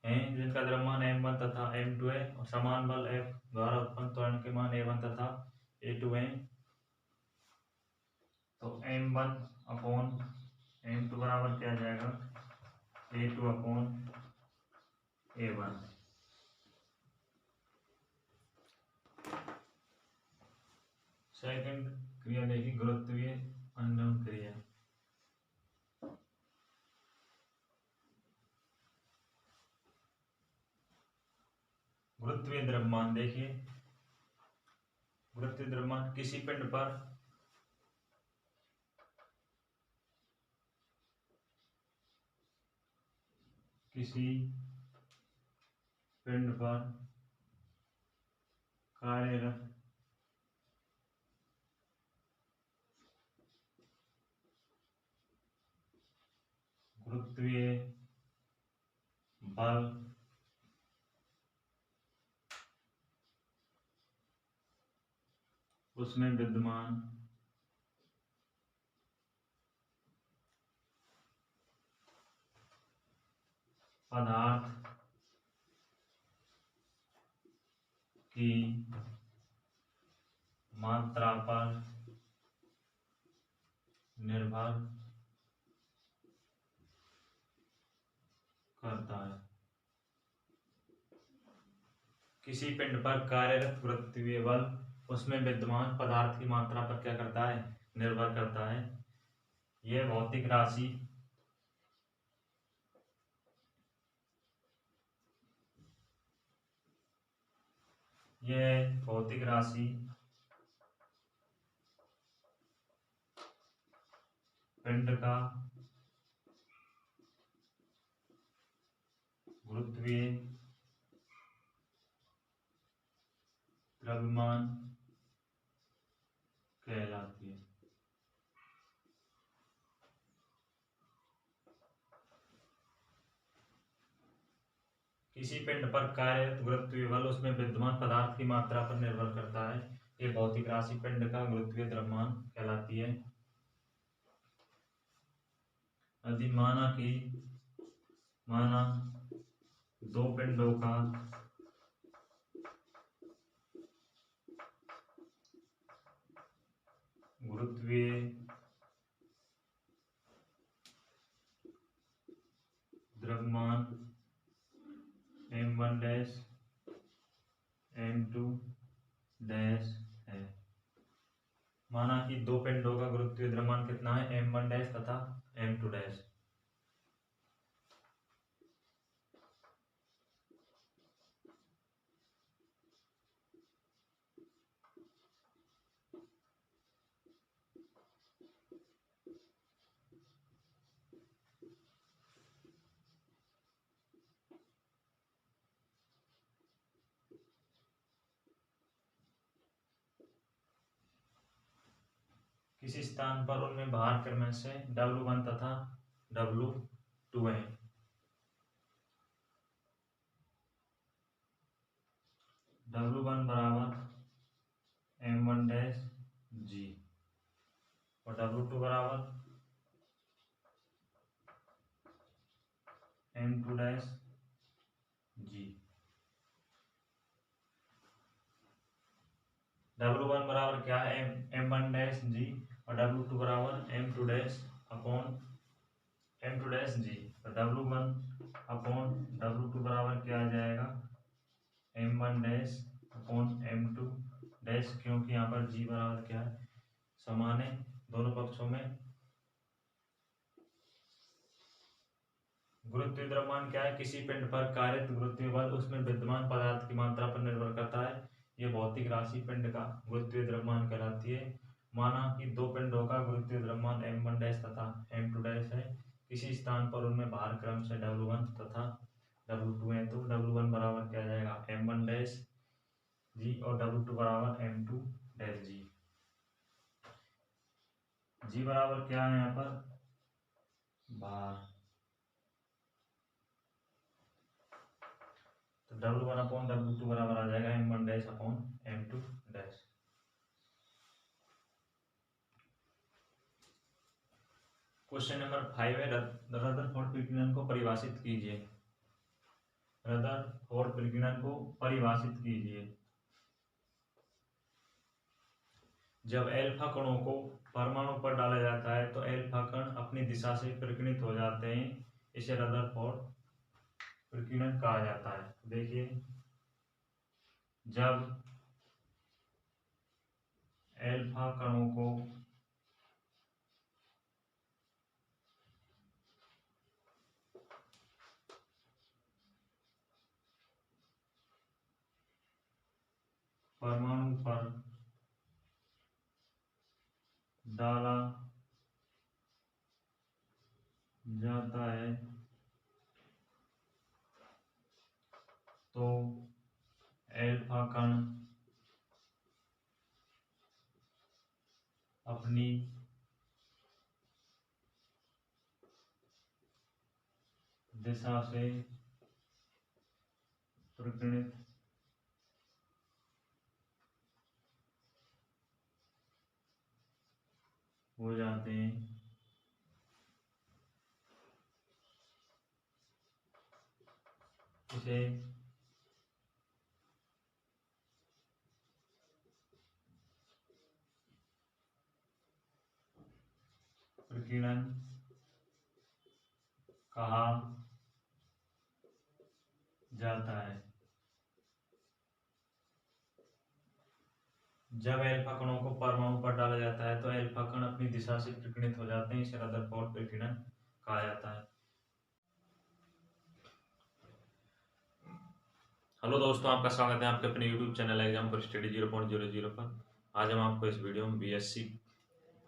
हैं जिनका द्रव्यमान M1 तथा M2 है और समान बल F द्वारा उत्पन्न त्वरण के मान A1 तथा A2 हैं, तो M1 अपॉन M2 बराबर क्या जाएगा, A2 अपॉन A1। सेकंड क्रिया देखिए, गुरुत्वीय अननोन क्रिया। गुरुत्वीय द्रव्यमान देखिए, गुरुत्वीय द्रव्यमान किसी पिंड पर कार्यरत गुरुत्वीय बल उसमें विद्यमान पदार्थ की मात्रा पर निर्भर करता है। किसी पिंड पर कार्यरत गुरुत्वीय बल उसमें विद्यमान पदार्थ की मात्रा पर क्या करता है, निर्भर करता है। यह भौतिक राशि पिंड का गुरुत्वीय द्रव्यमान कहलाती है। किसी पिंड पर कार्यरत गुरुत्वीय बल उसमें विद्यमान पदार्थ की मात्रा पर निर्भर करता है। ये भौतिक राशि पिंड का गुरुत्वीय द्रव्यमान कहलाती है। यदि माना दो पिंडों का गुरुत्वीय द्रव्यमान m1 डैश m2 डैश है। माना कि दो पिंडों का गुरुत्वीय द्रव्यमान कितना है, m1 डैश तथा m2 डैश। किसी स्थान पर उनमें भार क्रम से W1 तथा W2 है। W1 बराबर m1 डैश g और W2 बराबर m2 डैश g। W1 बराबर क्या है, m1 डैश g और W2 बराबर m2 dash upon m2 dash g। तो W1 अपॉन W2 बराबर क्या आ जाएगा, m1 dash upon m2 dash, क्योंकि यहाँ पर g बराबर क्या है, समान है दोनों पक्षों में। गुरुत्वीय द्रव्यमान क्या है, किसी पिंड पर कार्यरत गुरुत्वीय बल उसमें विद्यमान पदार्थ की मात्रा पर निर्भर करता है। यह भौतिक राशि पिंड का गुरुत्वीय द्रव्यमान कहलाती है। माना कि दो पिंडों का गुरुत्वीय द्रव्यमान m1 डैश तथा m2 डैश है। किसी स्थान पर उनमें भार क्रम से W1 तथा W2 है। तो W1 बराबर क्या आ जाएगा, m1 डैश जी और W2 बराबर m2 डैश जी। जी बराबर क्या है यहाँ पर, भार। तो W1 अपॉन W2 बराबर आ जाएगा m1 dash upon m2 dash. Question number 5 है, रदरफोर्ड प्रकीर्णन को परिभाषित कीजिए। रदरफोर्ड प्रकीर्णन को परिभाषित कीजिए। जब एल्फा कणों को परमाणु पर डाला जाता है तो एल्फा कण अपनी दिशा से प्रकीर्णित हो जाते हैं। इसे रदरफोर्ड प्रकीर्णन कहा जाता है। देखिए, जब एल्फा कणों को परमाणु पर डाला जाता है तो एल्फा कण अपनी दिशा से प्रकीर्णित हो जाते हैं। इसे प्रकीर्णन कहा जाता है। जब अल्फा कणों को परमाणु पर डाला जाता है तो अल्फा कण अपनी दिशा से विकिरणित हो जाते हैं, इसे रदरफोर्ड विकिरण कहा जाता है। हेलो दोस्तों, आपका स्वागत है आपके अपने YouTube चैनल एग्जाम पर स्टडी 0.00 पर। आज हम आपको इस वीडियो में BSc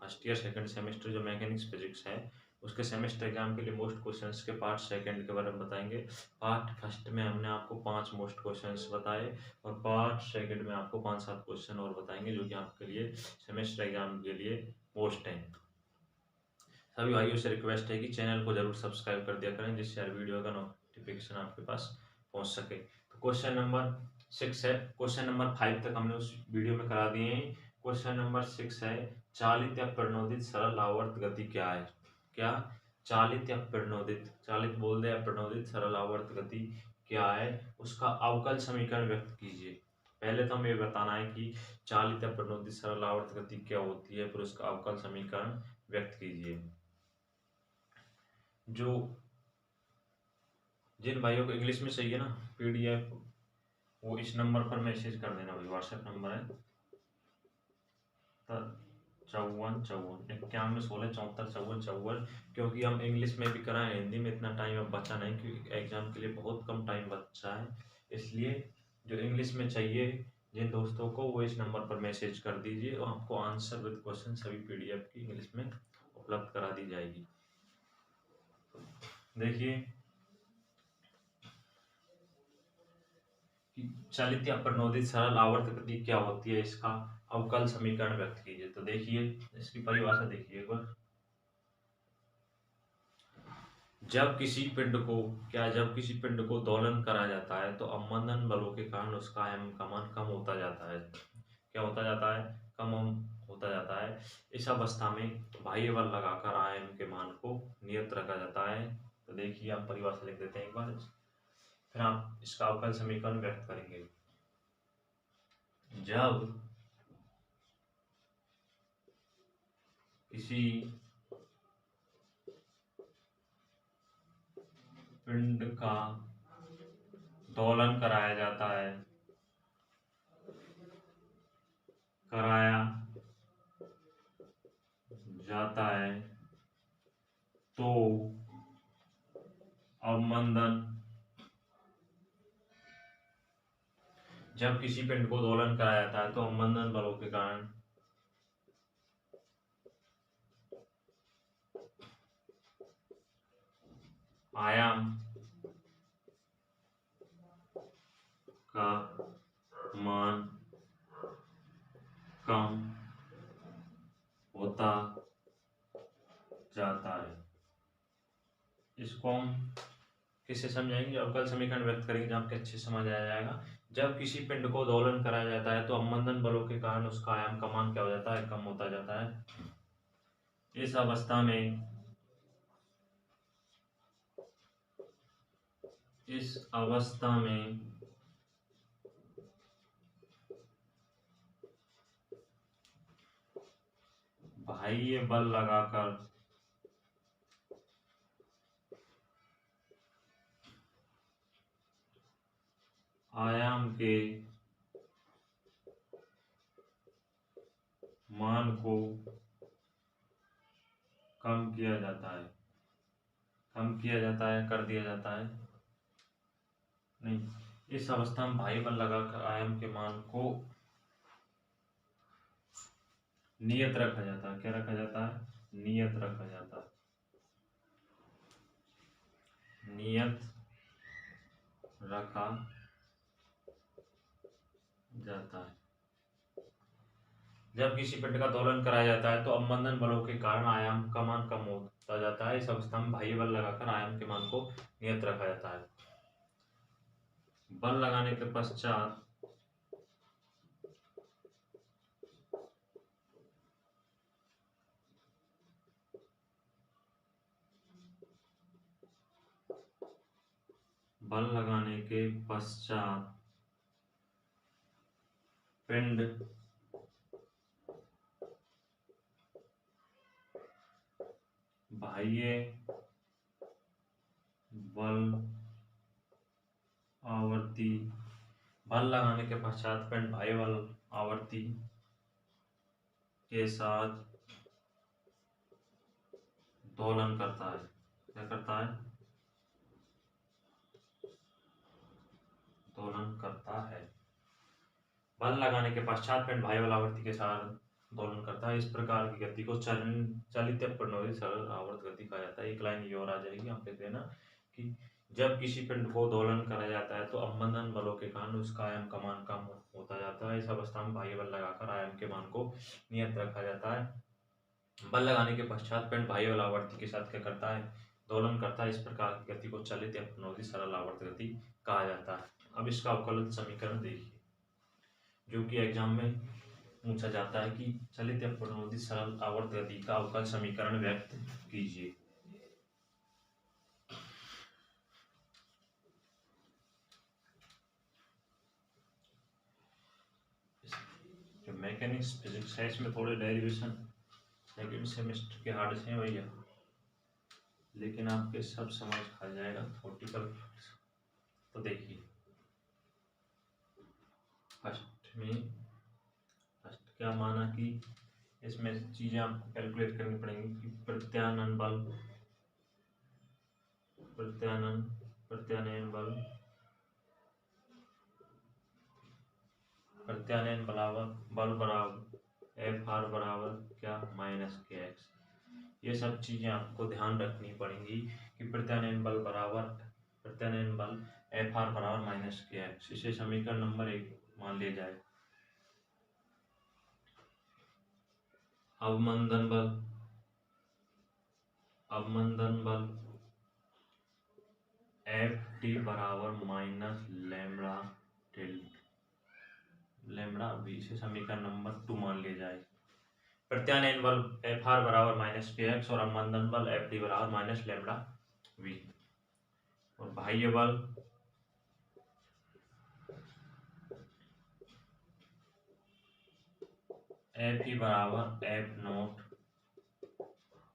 first year second semester जो मैकेनिक्स फिजिक्स है उसके सेमेस्टर एग्जाम के लिए मोस्ट क्वेश्चंस के पार्ट सेकंड के बारे में बताएंगे। पार्ट फर्स्ट में हमने आपको 5 मोस्ट क्वेश्चंस बताए और पार्ट सेकंड में आपको 5-7 क्वेश्चन और बताएंगे जो कि आपके लिए सेमेस्टर एग्जाम के लिए मोस्ट है। सभी भाइयों से रिक्वेस्ट है कि चैनल को जरूर सब्सक्राइब कर दिया करें जिससे हर वीडियो का नोटिफिकेशन आपके पास पहुंच सके। तो क्वेश्चन नंबर 6 है, क्वेश्चन नंबर 5 तक हमने उस वीडियो में करा दिए हैं। क्वेश्चन नंबर 6 है, चालित या प्रणोदित सरल आवर्त गति क्या है? क्या चालित या प्रणोदित, चालित बोल दे या प्रणोदित सरल आवर्त गति क्या है, उसका अवकल समीकरण व्यक्त कीजिए। पहले तो हमें ये बताना है कि चालित या प्रणोदित सरल आवर्त गति क्या होती है, फिर उसका अवकल समीकरण व्यक्त कीजिए। जो जिन भाइयों को इंग्लिश में चाहिए ना PDF, वो इस नंबर पर मैसेज कर देना भाई, व्हाट्सएप नंबर है 5454 क्योंकि हम इंग्लिश में भी कराएं, हिंदी में इतना टाइम अब बचा नहीं क्योंकि एग्जाम के लिए बहुत कम टाइम बचा है, इसलिए जो इंग्लिश में चाहिए जिन दोस्तों को वो इस नंबर पर मैसेज कर दीजिए और आपको आंसर विद क्वेश्चन सभी PDF की इंग्लिश में उपलब्ध करा दी जाएगी। देखिए चालित या प्रणोदित सरल आवर्त गति क्या होती है, इसका अवकल समीकरण व्यक्त कीजिए। तो देखिए इसकी परिभाषा देखिए एक बार। जब किसी किसी पिंड को दोलन करा जाता है तो अवमंदन बलों के कारण उसका आयाम का मान कम होता जाता है। क्या होता जाता है? कम होता जाता है। इस अवस्था में बाह्य बल लगाकर आयाम के मान को नियत रखा जाता है। तो देखिए आप परिभाषा लिख देते हैं एक बार, फिर आप इसका अवकल समीकरण व्यक्त करेंगे। जब किसी पिंड का दोलन कराया जाता है तो अवमंदन, जब किसी पिंड को दोलन कराया जाता है तो अवमंदन बलों के कारण आयाम का मान कम होता जाता है। इसको हम किससे समझाएंगे? अवकल समीकरण व्यक्त करेंगे जब आपके अच्छे समझ आ जाएगा। जब किसी पिंड को दोलन कराया जाता है तो अवमंदन बलों के कारण उसका आयाम का मान क्या हो जाता है? कम होता जाता है। इस अवस्था में बाह्य बल लगाकर आयाम के मान को कम किया जाता है। कर दिया जाता है नहीं, इस अवस्था में बाह्य बल लगाकर आयाम के मान को नियत रखा जाता है। क्या रखा जाता है? नियत रखा जाता है। नियत रखा जाता है। जब किसी पिंड का दोलन कराया जाता है तो अवमंदन बलों के कारण आयाम का मान कम होता जाता है। इस अवस्था में बाह्य बल लगाकर आयाम के मान को नियत रखा जाता है। बल लगाने के पश्चात पिंड बाह्य बल आवर्ती, बल लगाने के पश्चात पिंड बाह्य बल आवर्ती के साथ दोलन करता है। क्या करता है? दोलन करता है। बल लगाने के पश्चात पिंड बाह्य बल आवृत्ति के साथ दोलन करता है। इस प्रकार की गति को चालित प्रणोदित सरल आवर्त गति कहा जाता है। एक लाइन ये और आ जाएगी, आप लिख देना कि जब किसी पिंड को दोलन करा जाता है तो अवमंदन बलों के कारण उसका आयाम का मान कम होता जाता है। इस अवस्था में बाह्य बल लगाकर आयाम के मान को नियत रखा जाता है। बल लगाने के पश्चात पिंड बाह्य बल आवृत्ति के साथ क्या करता है? दोलन करता है। इस प्रकार की गति को चालित प्रणोदित सरल आवर्त गति कहा जाता है। अब इसका अवकलन समीकरण देखिए, जो कि एग्जाम में पूछा जाता है कि चलित प्रणोदित सरल आवर्त गति का अवकल समीकरण व्यक्त कीजिए। जो मैकेनिक्स फिजिक्स है इसमें थोड़े डेरिवेशन सेकंड सेमेस्टर के हार्ड से हैं भैया, लेकिन आपके सब समझ आ जाएगा थ्योरेटिकल। तो देखिए फर्स्ट क्या माना कि इसमें चीजें आपको कैलकुलेट करनी पड़ेंगी कि प्रत्यानयन बल बराबर एफ आर बराबर क्या? Minus k x. ये सब चीजें आपको ध्यान रखनी पड़ेंगी कि प्रत्यानयन बल एफ आर बराबर माइनस के एक्स। इसे समीकरण नंबर 1 मान लिया जाए। अवमंदन बल एफ टी बराबर माइनस लैम्बडा वी। इसे समीकरण नंबर 2 मान लिया जाए। प्रत्यानयन बल एफ आर बराबर माइनस के एक्स और अवमंदन बल एफ टी बराबर माइनस लैम्बडा वी। और बाह्य बल एफ ई बराबर F not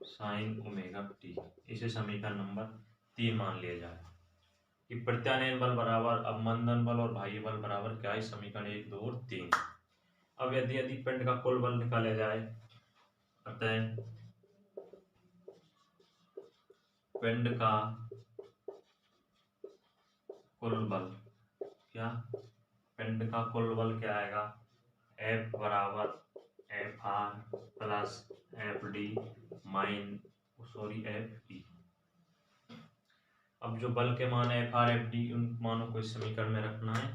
sine omega T. इसे समीकरण नंबर 3 मान लिया जाए कि प्रत्यानयन बल बराबर अवमंदन बल और बाह्य बल बराबर क्या है? समीकरण 1, 2 और 3। अब यदि पिंड का कुल बल निकाला जाए, अतः पिंड का कुल बल क्या आएगा? एफ बराबर F R plus F D F E. अब जो बल के मान है एफ आर एफ डी, उन मानों को इस समीकरण में रखना है।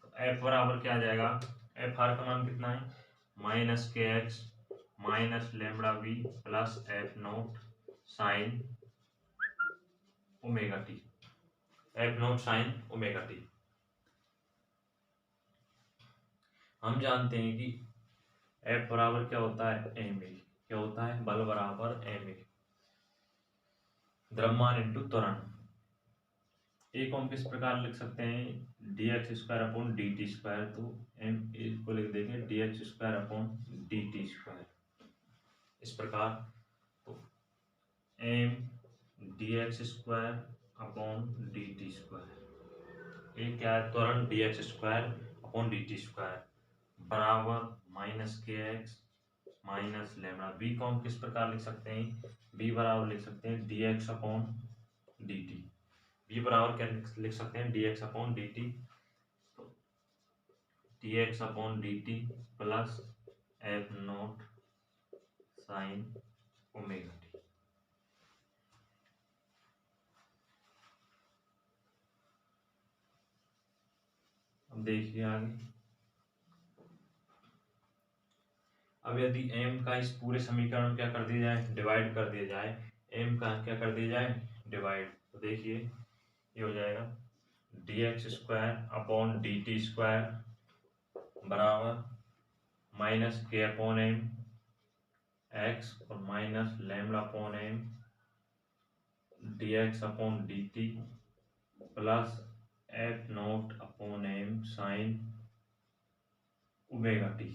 तो एफ बराबर क्या आ जाएगा? एफ आर का मान कितना है? Minus k x minus lambda v plus F not sine omega t. F not sine omega t. हम जानते हैं कि एफ बराबर क्या होता है? M a. क्या होता है? बल बराबर एम ए द्रव्यमान इंटू त्वरण। ए को हम किस प्रकार लिख सकते हैं? D x square upon D T square. तो एम ए को लिख देंगे d x square upon D T square. इस प्रकार तो M d x square upon D T square, ये क्या है? त्वरण d x square upon D T square बराबर minus k x minus lambda. B को हम किस प्रकार लिख सकते हैं? बी बराबर लिख सकते हैं D x upon D T. B बराबर क्या लिख सकते हैं? D x upon D T. तो D x upon D T plus F not sine omega T. अब देखिए आगे। अब यदि m का इस पूरे समीकरण में क्या कर दिया जाए? डिवाइड कर दिया जाए। m का क्या कर दिया जाए? डिवाइड। तो देखिए ये हो जाएगा d x square upon D T square बराबर माइनस के अपॉन एम एक्स और minus lambda upon m d x upon D T plus F naught upon m sine omega T.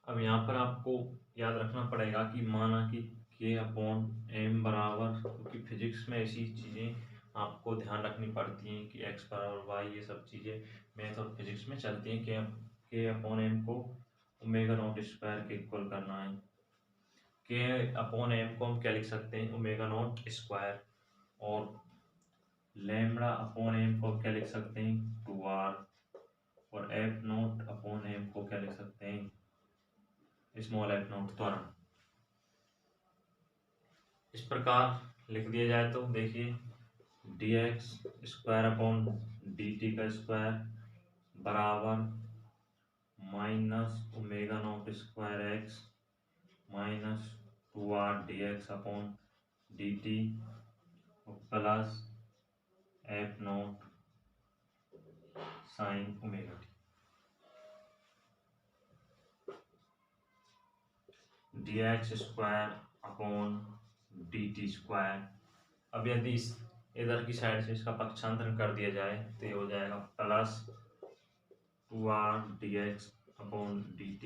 अब यहाँ पर आपको याद रखना पड़ेगा कि माना कि के अपॉन एम बराबर, क्योंकि फिजिक्स में ऐसी चीज़ें आपको ध्यान रखनी पड़ती हैं कि एक्स बराबर वाई, ये सब चीज़ें मैथ और फिजिक्स में चलती हैं। के अपॉन एम को ओमेगा नॉट स्क्वायर के इक्वल करना है। के अपॉन एम को हम क्या लिख सकते हैं, ओमेगा नॉट स्क्वायर, और लैम्बडा अपॉन एम को क्या लिख सकते हैं, 2r, और एफ नॉट अपॉन एम को क्या लिख सकते हैं, स्मॉल एफ नॉट त्वरण। इस प्रकार लिख दिया जाए तो देखिए dx स्क्वायर अपॉन dt का स्क्वायर बराबर minus omega not square X minus 2r dx अपॉन dt plus F not sine omega T, dx square upon dt square. अब यदि इस इधर की साइड से इसका पक्षांतरण कर दिया जाए तो ये हो जाएगा प्लस 2r dx अपॉन dt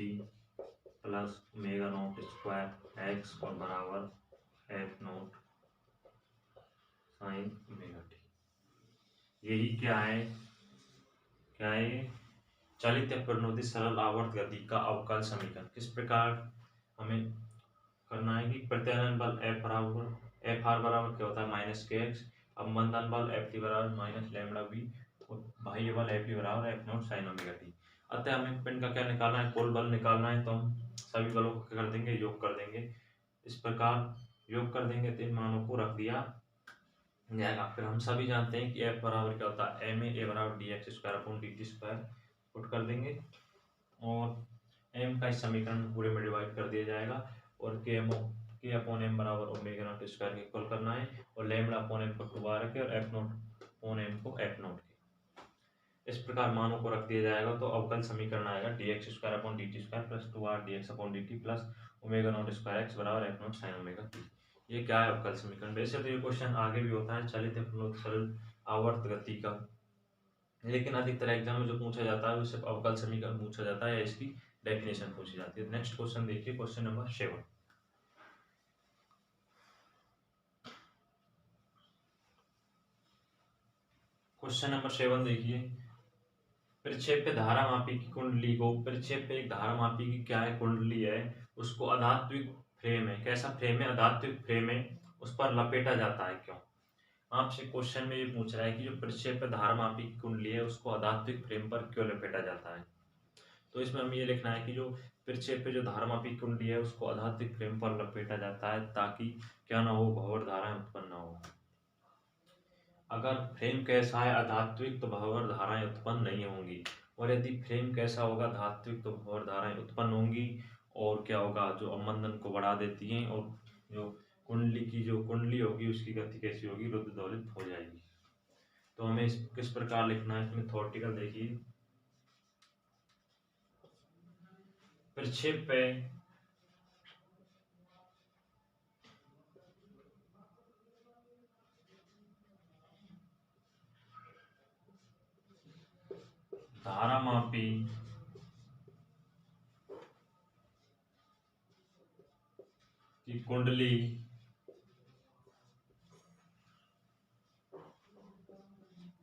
plus omega not square X और बराबर F not sine omega T. यही क्या है, चलित या प्रणोदित सरल आवर्त गति का अवकल समीकरण। किस प्रकार हमें करना है कि प्रत्यानयन बल एफ आर बराबर क्या होता है, माइनस के एक्स, अवमंदन बल एफ टी बराबर माइनस लैम्बडा बी, और बाह्य बल एफ टी बराबर F not sine omega T. अतः हमें पिंड का क्या निकालना है, कुल बल निकालना है, तो हम सभी बलों को क्या कर देंगे, योग कर देंगे। इस प्रकार योग कर देंगे तो इन मानों को रख दिया जाएगा। फिर हम सभी जानते हैं कि एफ बराबर क्या होता है, एम ए बराबर d x square upon D T square, put कर देंगे, और एम का इस समीकरण पूरे में डिवाइड कर दिया जाएगा, और के अपॉन एम बराबर ओमेगा नॉट स्क्वायर के इक्वल करना है, और लैम्बडा अपॉन एम को 2r रखे और एफ नॉट अपॉन एम को एफ नॉट के। इस प्रकार मानों को रख दिया जाएगा तो अवकल समीकरण आएगा D x square upon D T square plus 2r D x upon D T plus omega not square X बराबर F not sine omega T. ये क्या है, अवकल समीकरण। वैसे तो ये क्वेश्चन आगे भी होता है चलित सरल आवर्त गति का, लेकिन अधिकतर एग्जाम में जो पूछा जाता है वो सिर्फ अवकल समीकरण पूछा जाता है या इसकी डेफिनेशन पूछी जाती है। नेक्स्ट क्वेश्चन देखिए, क्वेश्चन नंबर 7। क्वेश्चन नंबर 7 देखिए, प्रक्षेप्य धारामापी की कुंडली को, प्रक्षेप्य एक धारामापी की क्या है, कुंडली है, उसको अधात्विक फ्रेम है, कैसा फ्रेम है, अधात्विक फ्रेम है, उस पर लपेटा जाता है। क्यों, आपसे क्वेश्चन में ये पूछ रहा है कि जो प्रक्षेप्य धारामापी की कुंडली है उसको अधात्विक फ्रेम पर क्यों लपेटा जाता है। तो इसमें हमें ये लिखना है कि जो प्रक्षेप्य जो धारामापी की कुंडली है उसको अधात्विक फ्रेम पर लपेटा जाता है ताकि क्या ना हो, भंवर धाराएं उत्पन्न ना हो। अगर फ्रेम कैसा है, अधात्विक, तो भंवर धाराएं उत्पन्न नहीं होंगी, और यदि फ्रेम कैसा होगा, धात्विक, तो भंवर धाराएं उत्पन्न होंगी, और क्या होगा, जो अवमंदन को बढ़ा देती हैं, और जो कुंडली की जो कुंडली होगी उसकी गति कैसी होगी, रुद्ध दौलित हो जाएगी। तो हमें किस प्रकार लिखना है, इसमें थ्योरेटिकल देखिए, प्रक्षेप्य धारामापी की कुंडली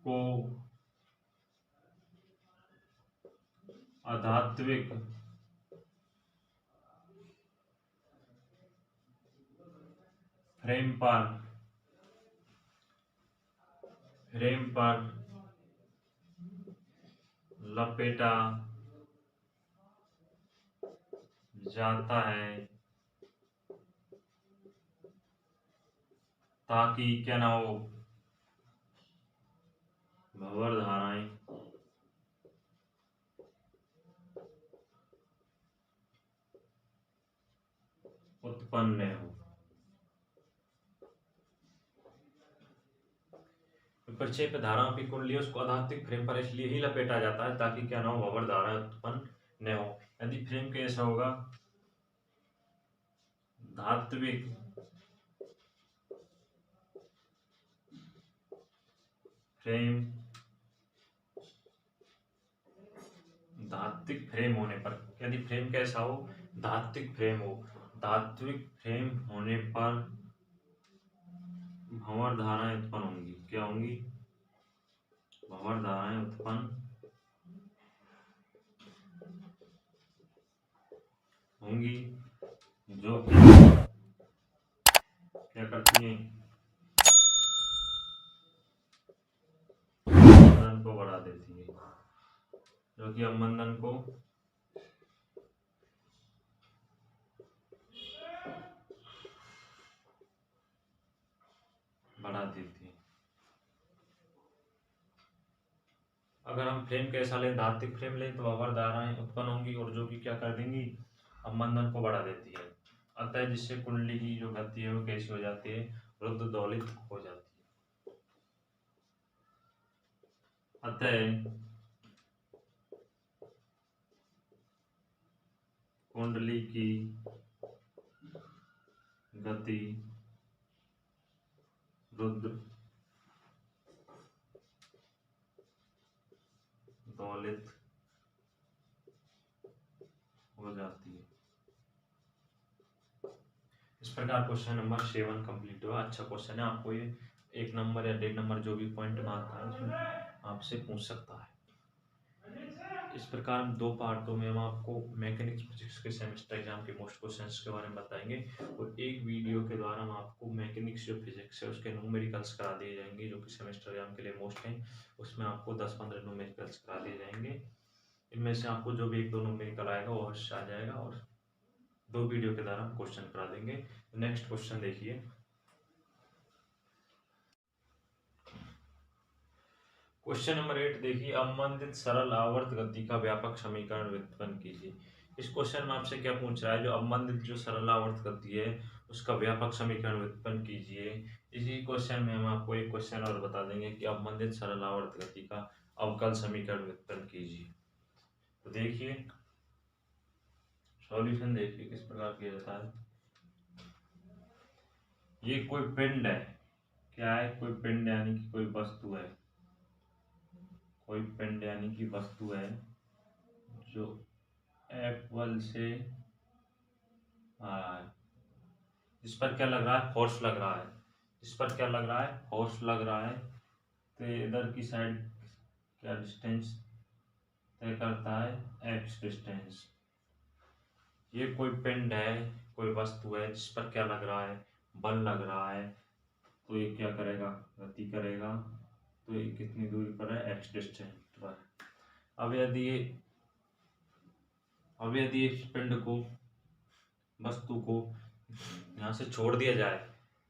को अधात्विक फ्रेम पर लपेटा जाता है ताकि क्या ना हो, भंवर धाराएं उत्पन्न हो। प्रक्षेप्य धारामापी कुंडली उसको अधात्विक फ्रेम पर इसलिए ही लपेटा जाता है ताकि क्या ना हो, भंवर धाराएं उत्पन्न न हो। यदि फ्रेम कैसा होगा, धात्विक फ्रेम, धात्विक फ्रेम होने पर, यदि फ्रेम कैसा हो, धात्विक फ्रेम हो, धात्विक फ्रेम होने पर भंवर धाराएं उत्पन्न होंगी। क्या होंगी? भंवर धाराएं उत्पन्न होंगी जो क्या करती हैं? अवमंदन को बढ़ा देती है, जो कि अवमंदन को बढ़ा देती है। अगर हम फ्रेम कैसा लें, धात्विक फ्रेम लें, तो भंवर धाराएं उत्पन्न होंगी और जो कि क्या कर देंगी? अवमंदन को बढ़ा देती है। अतः जिससे कुंडली की जो गति है वो कैसी हो जाती है? रुद्ध दौलित हो जाती है। अतः कुंडली की गति रुद्ध दौलित हो जाती है। इस प्रकार क्वेश्चन नंबर 7 कंप्लीट हुआ। अच्छा क्वेश्चन है, आपको ये 1 नंबर या 1.5 नंबर जो भी पॉइंट में आता है उसमें आपसे पूछ सकता है। इस प्रकार हम 2 पार्टों में हम आपको मैकेनिक्स फिजिक्स के सेमेस्टर एग्जाम के मोस्ट क्वेश्चंस के बारे में बताएंगे और एक वीडियो के द्वारा हम आपको मैकेनिक्स जो फिजिक्स है उसके न्यूमेरिकल्स करा दिए जाएंगे जो कि सेमेस्टर एग्जाम के लिए मोस्ट हैं। उसमें आपको 10-15 न्यूमेरिकल्स करा दिए जाएंगे। इनमें से आपको जो भी 1-2 न्यूमेरिकल आएगा वो अवश्य आ जाएगा और 2 वीडियो के द्वारा हम क्वेश्चन करा देंगे। नेक्स्ट क्वेश्चन देखिए। क्वेश्चन नंबर 8 देखिए, अवमंदित सरल आवर्त गति का व्यापक समीकरण व्युत्पन्न कीजिए। इस क्वेश्चन में आपसे क्या पूछ रहा है? जो अवमंदित जो सरल आवर्त गति है उसका व्यापक समीकरण व्युत्पन्न कीजिए। इसी क्वेश्चन में हम आपको एक क्वेश्चन और बता देंगे कि अवमंदित सरल आवर्त गति का अवकल समीकरण व्युत्पन्न कीजिए। तो देखिए सॉल्यूशन देखिए किस प्रकार किया जाता है। ये कोई पिंड है, क्या है? कोई पिंड यानी कि कोई वस्तु है, कोई पिंड यानी कि वस्तु है जो F1 से आ रहा है, जिस पर क्या लग रहा है? फोर्स लग रहा है। जिस पर क्या लग रहा है? फोर्स लग रहा है। तो इधर की साइड क्या डिस्टेंस तय करता है? x distance. ये कोई पिंड है, कोई वस्तु है जिस पर क्या लग रहा है? बल लग रहा है। तो ये क्या करेगा? गति करेगा। तो ये कितनी दूरी पर है? x डिस्टेंस पर। अब यदि इस पिंड को, वस्तु को यहाँ से छोड़ दिया जाए,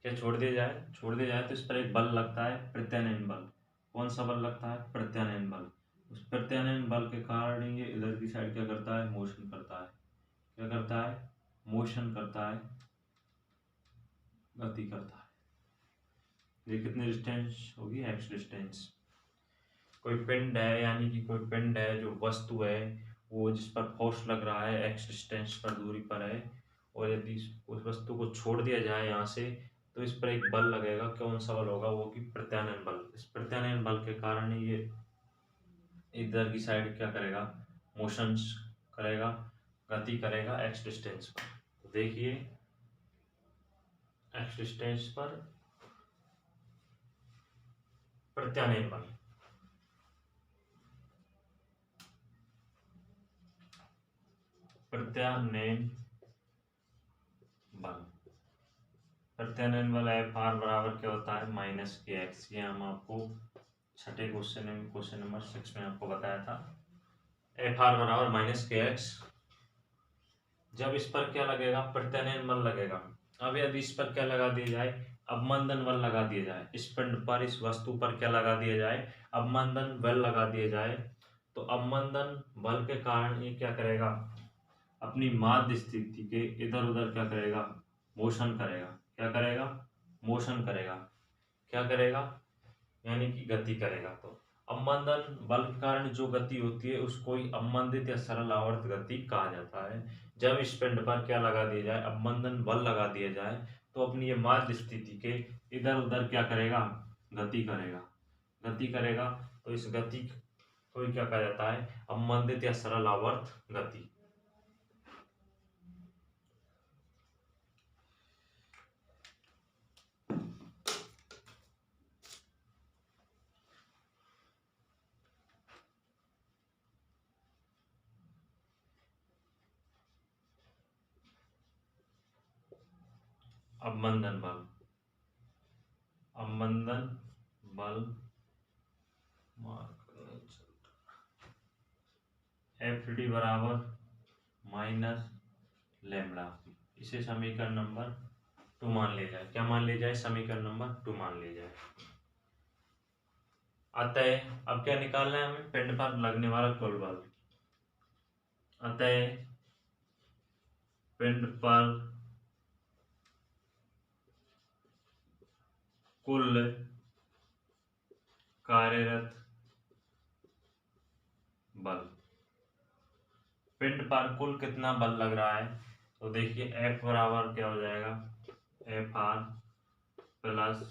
क्या छोड़ दिया जाए? छोड़ दिया जाए तो इस पर एक बल लगता है, प्रत्यानयन बल। कौन सा बल लगता है? प्रत्यानयन बल। उस प्रत्यानयन बल के कारण ये इधर की साइड क्या करता है? मोशन करता है। क्या करता है? मोशन करता है, गति करता है। ये कितनी डिस्टेंस होगी? x distance. कोई पिंड है यानी कि कोई पिंड है जो वस्तु है वो जिस पर फोर्स लग रहा है x डिस्टेंस पर दूरी पर है और यदि उस वस्तु को छोड़ दिया जाए यहाँ से तो इस पर एक बल लगेगा। कौन सा बल होगा? वो कि प्रत्यानयन बल। इस प्रत्यानयन बल के कारण ये इधर की साइड क्या करेगा? मोशन करेगा, गति करेगा x डिस्टेंस पर। तो देखिए x डिस्टेंस पर प्रत्यानयन बल, प्रत्यानयन बल, प्रत्यानयन बल F(r) बराबर क्या होता है? -kx। ये हम आपको छठे क्वेश्चन नंबर 6 में आपको बताया था। F(r) बराबर -kx। जब इस पर क्या लगेगा? प्रत्यानयन बल लगेगा। अब यदि इस पर क्या लगा दिया जाए? अवमंदन बल लगा दिया जाए। इस पिंड पर, इस वस्तु पर क्या लगा दिया जाए? अवमंदन बल लगा दिया जाए। तो अवमंदन बल के कारण ये क्या करेगा? अपनी माध्य स्थिति के इधर उधर क्या करेगा? मोशन करेगा। क्या करेगा? मोशन करेगा। क्या करेगा? यानी कि गति करेगा। तो अवमंदन बल के कारण जो गति होती है उसको ही अवमंदित या सरल आवर्त गति कहा जाता है। जब इस पिंड पर क्या लगा दिया जाए? अवमंदन बल लगा दिया जाए तो अपनी ये माध्य स्थिति के इधर उधर क्या करेगा? गति करेगा। गति करेगा तो इस गति को ही क्या कहा जाता है? अवमंदित या सरल आवर्त गति। अवमंदन बल, अवमंदन बल एफ डी बराबर माइनस लैम्ब्डा। इसे समीकरण नंबर 2 मान ले जाए। क्या मान ले जाए? समीकरण नंबर 2 मान ले जाए। अतः अब क्या निकालना है हमें? पिंड पर लगने वाला कुल बल। अतः पिंड पर कुल कार्यरत बल, पिंड पर कुल कितना बल लग रहा है? तो देखिए F बराबर क्या हो जाएगा? F R plus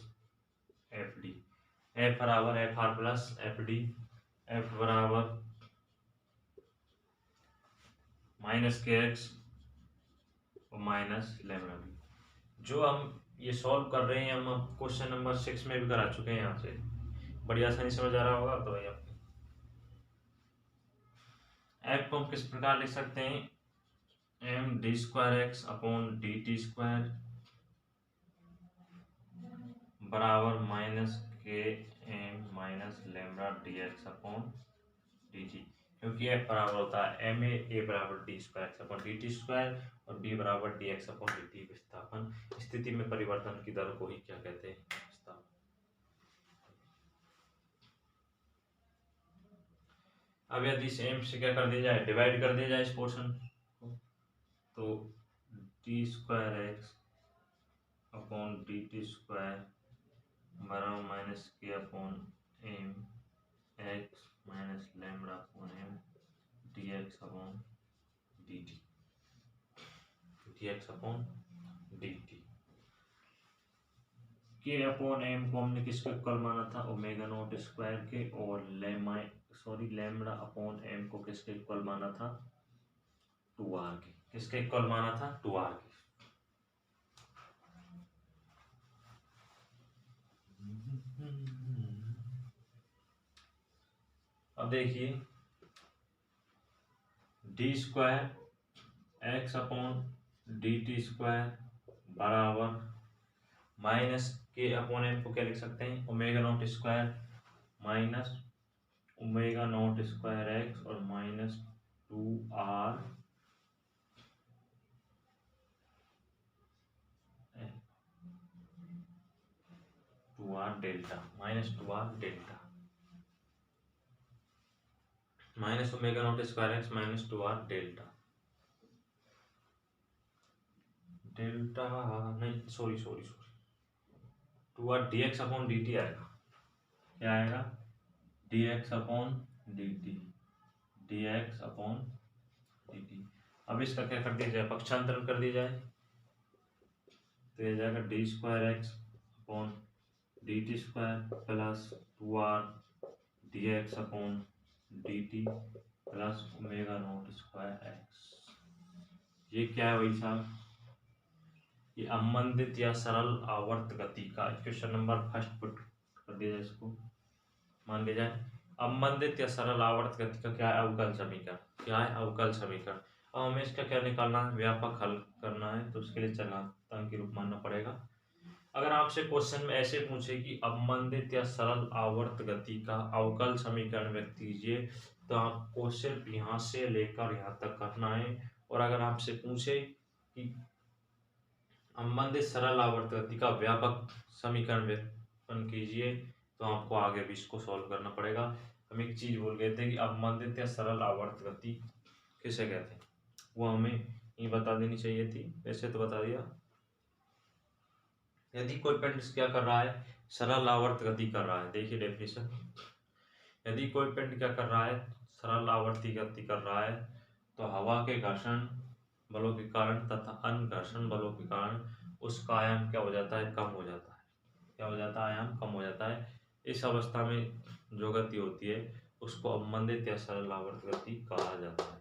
F D. F बराबर F R plus F D. F बराबर माइनस के एक्स और माइनस लैम्ब्डा बी। जो हम ये सॉल्व कर रहे हैं, हम क्वेश्चन नंबर 6 में भी करा चुके हैं। यहाँ से बड़ी आसानी समझ आ रहा होगा। तो भाई एफ को हम किस प्रकार लिख सकते हैं? M D square x upon D T square बराबर minus k m minus lambda d x upon D t. क्योंकि एफ बराबर होता है एम ए बराबर D square x upon D T square और बी बराबर d x upon D t. विस्थापन स्थिति में परिवर्तन की दर को ही क्या कहते हैं? विस्थापन। अब यदि इस एम से क्या कर दिया जाए? डिवाइड कर दिया जाए इस पोर्शन को, तो d square x upon D T square बराबर माइनस के upon m x minus lambda upon m d x upon D T, d x upon D t. K upon M को हमने किसके इक्वल माना था? ओमेगा नॉट स्क्वायर के। और lambda upon M को किसके इक्वल माना था? 2r के। किसके इक्वल माना था? 2r के। अब देखिए D square x upon D T square बराबर माइनस के अपॉन एम को क्या लिख सकते हैं? Omega not square minus omega not square X और minus 2r delta, minus 2r delta, minus omega not square X minus 2r delta. Delta नहीं, sorry 2r dx अपॉन dt आएगा। क्या आएगा? dx अपॉन dt, dx अपॉन dt। अब इसका क्या कर दिया जाए? पक्षांतरण कर दिया जाए तो ये जाएगा D square x upon D T square plus 2r dx अपॉन dt plus omega not square x. ये क्या है भाई साहब? ये अवमंदित या सरल आवर्त गति का क्वेश्चन नंबर फर्स्ट पुट कर दिया जाए। इसको मान लिया जाए अवमंदित या सरल आवर्त गति का क्या है? अवकल समीकरण। क्या है? अवकल समीकरण। अब हमें इसका क्या निकालना है? व्यापक हल करना है, तो उसके लिए चलांक के रूप मानना पड़ेगा। अगर आपसे क्वेश्चन में ऐसे पूछे कि अवमंदित या सरल आवर्त गति का अवकल समीकरण व्यक्त कीजिए, तो आपको सिर्फ यहाँ से लेकर यहाँ तक करना है। और अगर आपसे पूछे कि अवमंदित सरल आवर्त गति का व्यापक समीकरण व्युत्पन्न कीजिए, तो आपको आगे भी इसको सॉल्व करना पड़ेगा। हम एक चीज भूल गए थे कि अवमंदित या सरल आवर्त गति किसे कहते हैं, वो हमें ये बता देनी चाहिए थी। वैसे तो बता दिया। यदि कोई पिंड क्या कर रहा है? सरल आवर्त गति कर रहा है। देखिए डेफिनेशन, यदि कोई पिंड क्या कर रहा है? सरल आवर्ती गति कर रहा है, तो हवा के घर्षण बलों के कारण तथा अन्य घर्षण बलों के कारण उसका आयाम क्या हो जाता है? कम हो जाता है। क्या हो जाता है? आयाम कम हो जाता है। इस अवस्था में जो गति होती है उसको अवमंदित या सरल आवर्त गति कहा जाता है।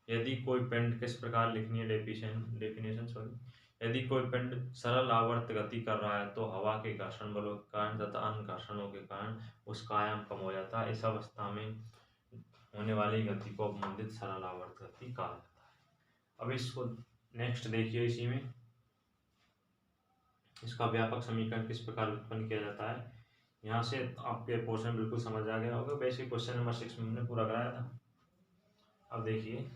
यदि कोई पिंड किस प्रकार लिखनी है? Definition sorry. यदि कोई पिंड सरल आवर्त गति कर रहा है, तो हवा के घर्षण बलों के कारण तथा अन्य घर्षणों के कारण उसका आयाम कम हो जाता है। इस अवस्था में होने वाली गति को अवमंदित सरल आवर्त गति कहा जाता है। अब इसको नेक्स्ट देखिए। इसी में इसका व्यापक समीकरण किस प्रकार उत्पन्न किया जाता है। यहाँ से आपके पोर्शन बिल्कुल समझ आ गया होगा। बेसिक क्वेश्चन नंबर 6 में हमने पूरा कराया था। अब देखिए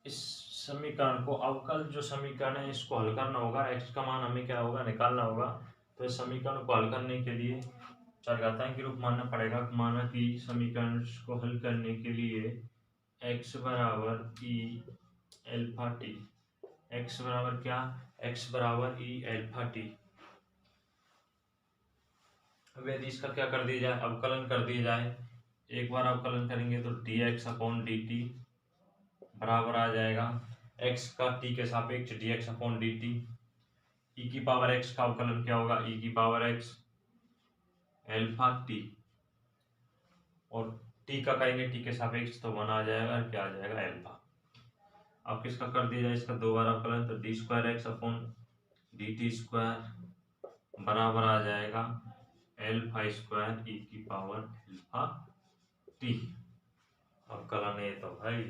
इस समीकरण को, अवकल जो समीकरण है इसको हल करना होगा। x का मान हमें क्या होगा, निकालना होगा। तो इस समीकरण को हल करने के लिए चरघातांक के रूप मानना पड़ेगा। माना कि समीकरण को हल करने के लिए x बराबर ई एल्फा टी, x बराबर क्या, x बराबर ई एल्फा टी। अब यदि इसका क्या कर दिया जाए, अवकलन कर दिया जाए। एक बार अवकलन करेंगे तो dx अपॉन dt बराबर आ जाएगा x का t के सापेक्ष dx अपॉन dt। e की पावर x का अवकलन क्या होगा, e की पावर x एल्फा t, और t का कहेंगे t के सापेक्ष तो 1 आ जाएगा, और क्या आ जाएगा, एल्फा। अब किसका कर दिया जाए, इसका दो बार अवकलन, तो d square x upon D T square बराबर आ जाएगा एल्फा स्क्वायर ई की पावर एल्फा टी। अवकलन है तो भाई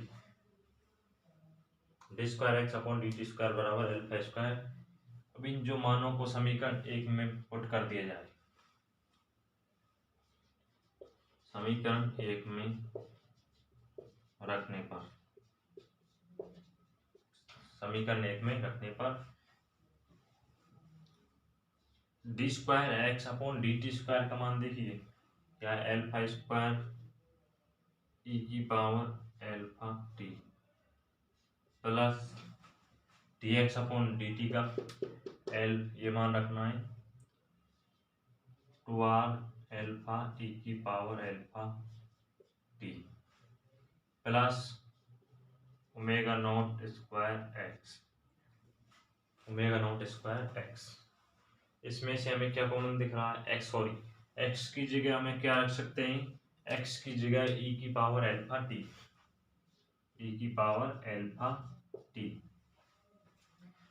D square x upon D T square बराबर एल्फा स्क्वायर। अब इन जो मानों को समीकरण 1 में पुट कर दिया जाए। समीकरण 1 में रखने पर, समीकरण 1 में रखने पर D square x upon D T square का मान देखिए क्या है, एल्फा स्क्वायर ई की power alpha T plus D x upon D T का एल, ये मान रखना है 2r एल्फा ई की power alpha T plus omega not square x, omega naught square x. इसमें से हमें क्या कॉमन दिख रहा है, एक्स, सॉरी एक्स की जगह हमें क्या रख सकते हैं, एक्स की जगह ई की पावर एल्फा टी, ई की पावर एल्फा टी।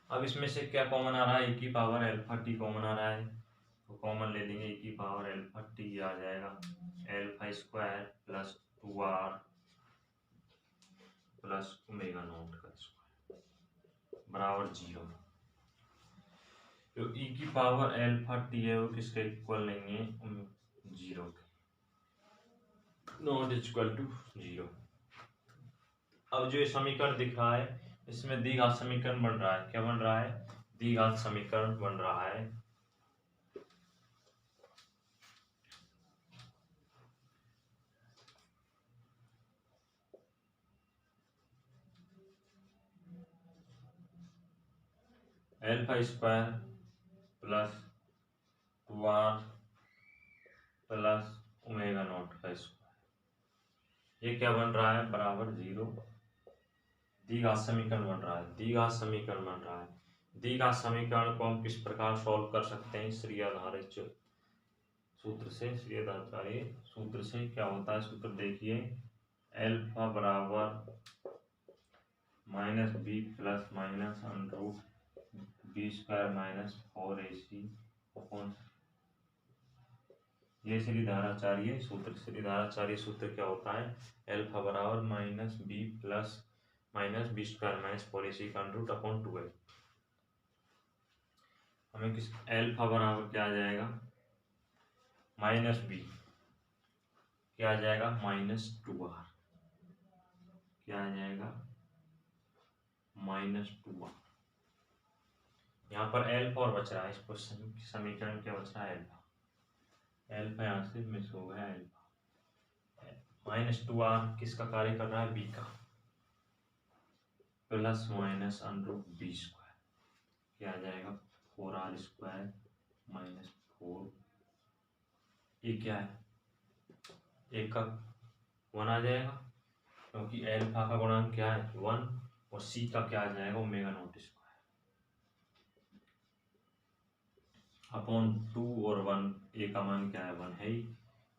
अब इसमें से क्या कॉमन आ रहा है, ई की पावर एल्फा टी कॉमन आ रहा है, तो कॉमन ले लेंगे, ई की पावर एल्फा टी आ जाएगा alpha square plus 2r plus omega naught का स्क्वायर बराबर 0। तो ई की पावर एल्फा टी है वो किसके इक्वल नहीं है, 0 के, नॉट इक्वल टू 0। अब जो ये समीकरण दिख रहा है इसमें द्विघात समीकरण बन रहा है। क्या बन रहा है, द्विघात समीकरण बन रहा है। Alpha square plus 2r plus omega naught का स्क्वायर, ये क्या बन रहा है, बराबर 0। द्विघात समीकरण बन रहा है, द्विघात समीकरण बन रहा है। द्विघात समीकरण को हम किस प्रकार सॉल्व कर सकते हैं, श्रेयाधारित सूत्र से। श्रेयाधारित सूत्र से क्या होता है, सूत्र देखिए, एल्फा बराबर minus b plus minus under root b square minus 4ac upon, ये श्रीधाराचार्य सूत्र। श्रीधाराचार्य सूत्र क्या होता है, एल्फा बराबर minus b plus minus b square minus 4ac का अंडर रूट अपॉन 2a। हमें किस, एल्फा बराबर क्या आ जाएगा, माइनस बी, क्या आ जाएगा, माइनस 2r, क्या आ जाएगा, माइनस 2r। यहाँ पर एल्फा और बच रहा है, इस क्वेश्चन समीकरण क्या बच रहा है, एल्फा, एल्फा यहाँ से मिस हो गया, एल्फा माइनस 2r किसका कार्य कर रहा है, बी का, plus minus under root b square, क्या आ जाएगा 4r स्क्वायर माइनस 4, ये क्या है, एक का 1 आ जाएगा, क्योंकि एल्फा का गुणांक क्या है 1, और सी का क्या आ जाएगा, ओमेगा नॉट स्क्वायर अपॉन 2 और 1, ए का मान क्या है 1 है ही,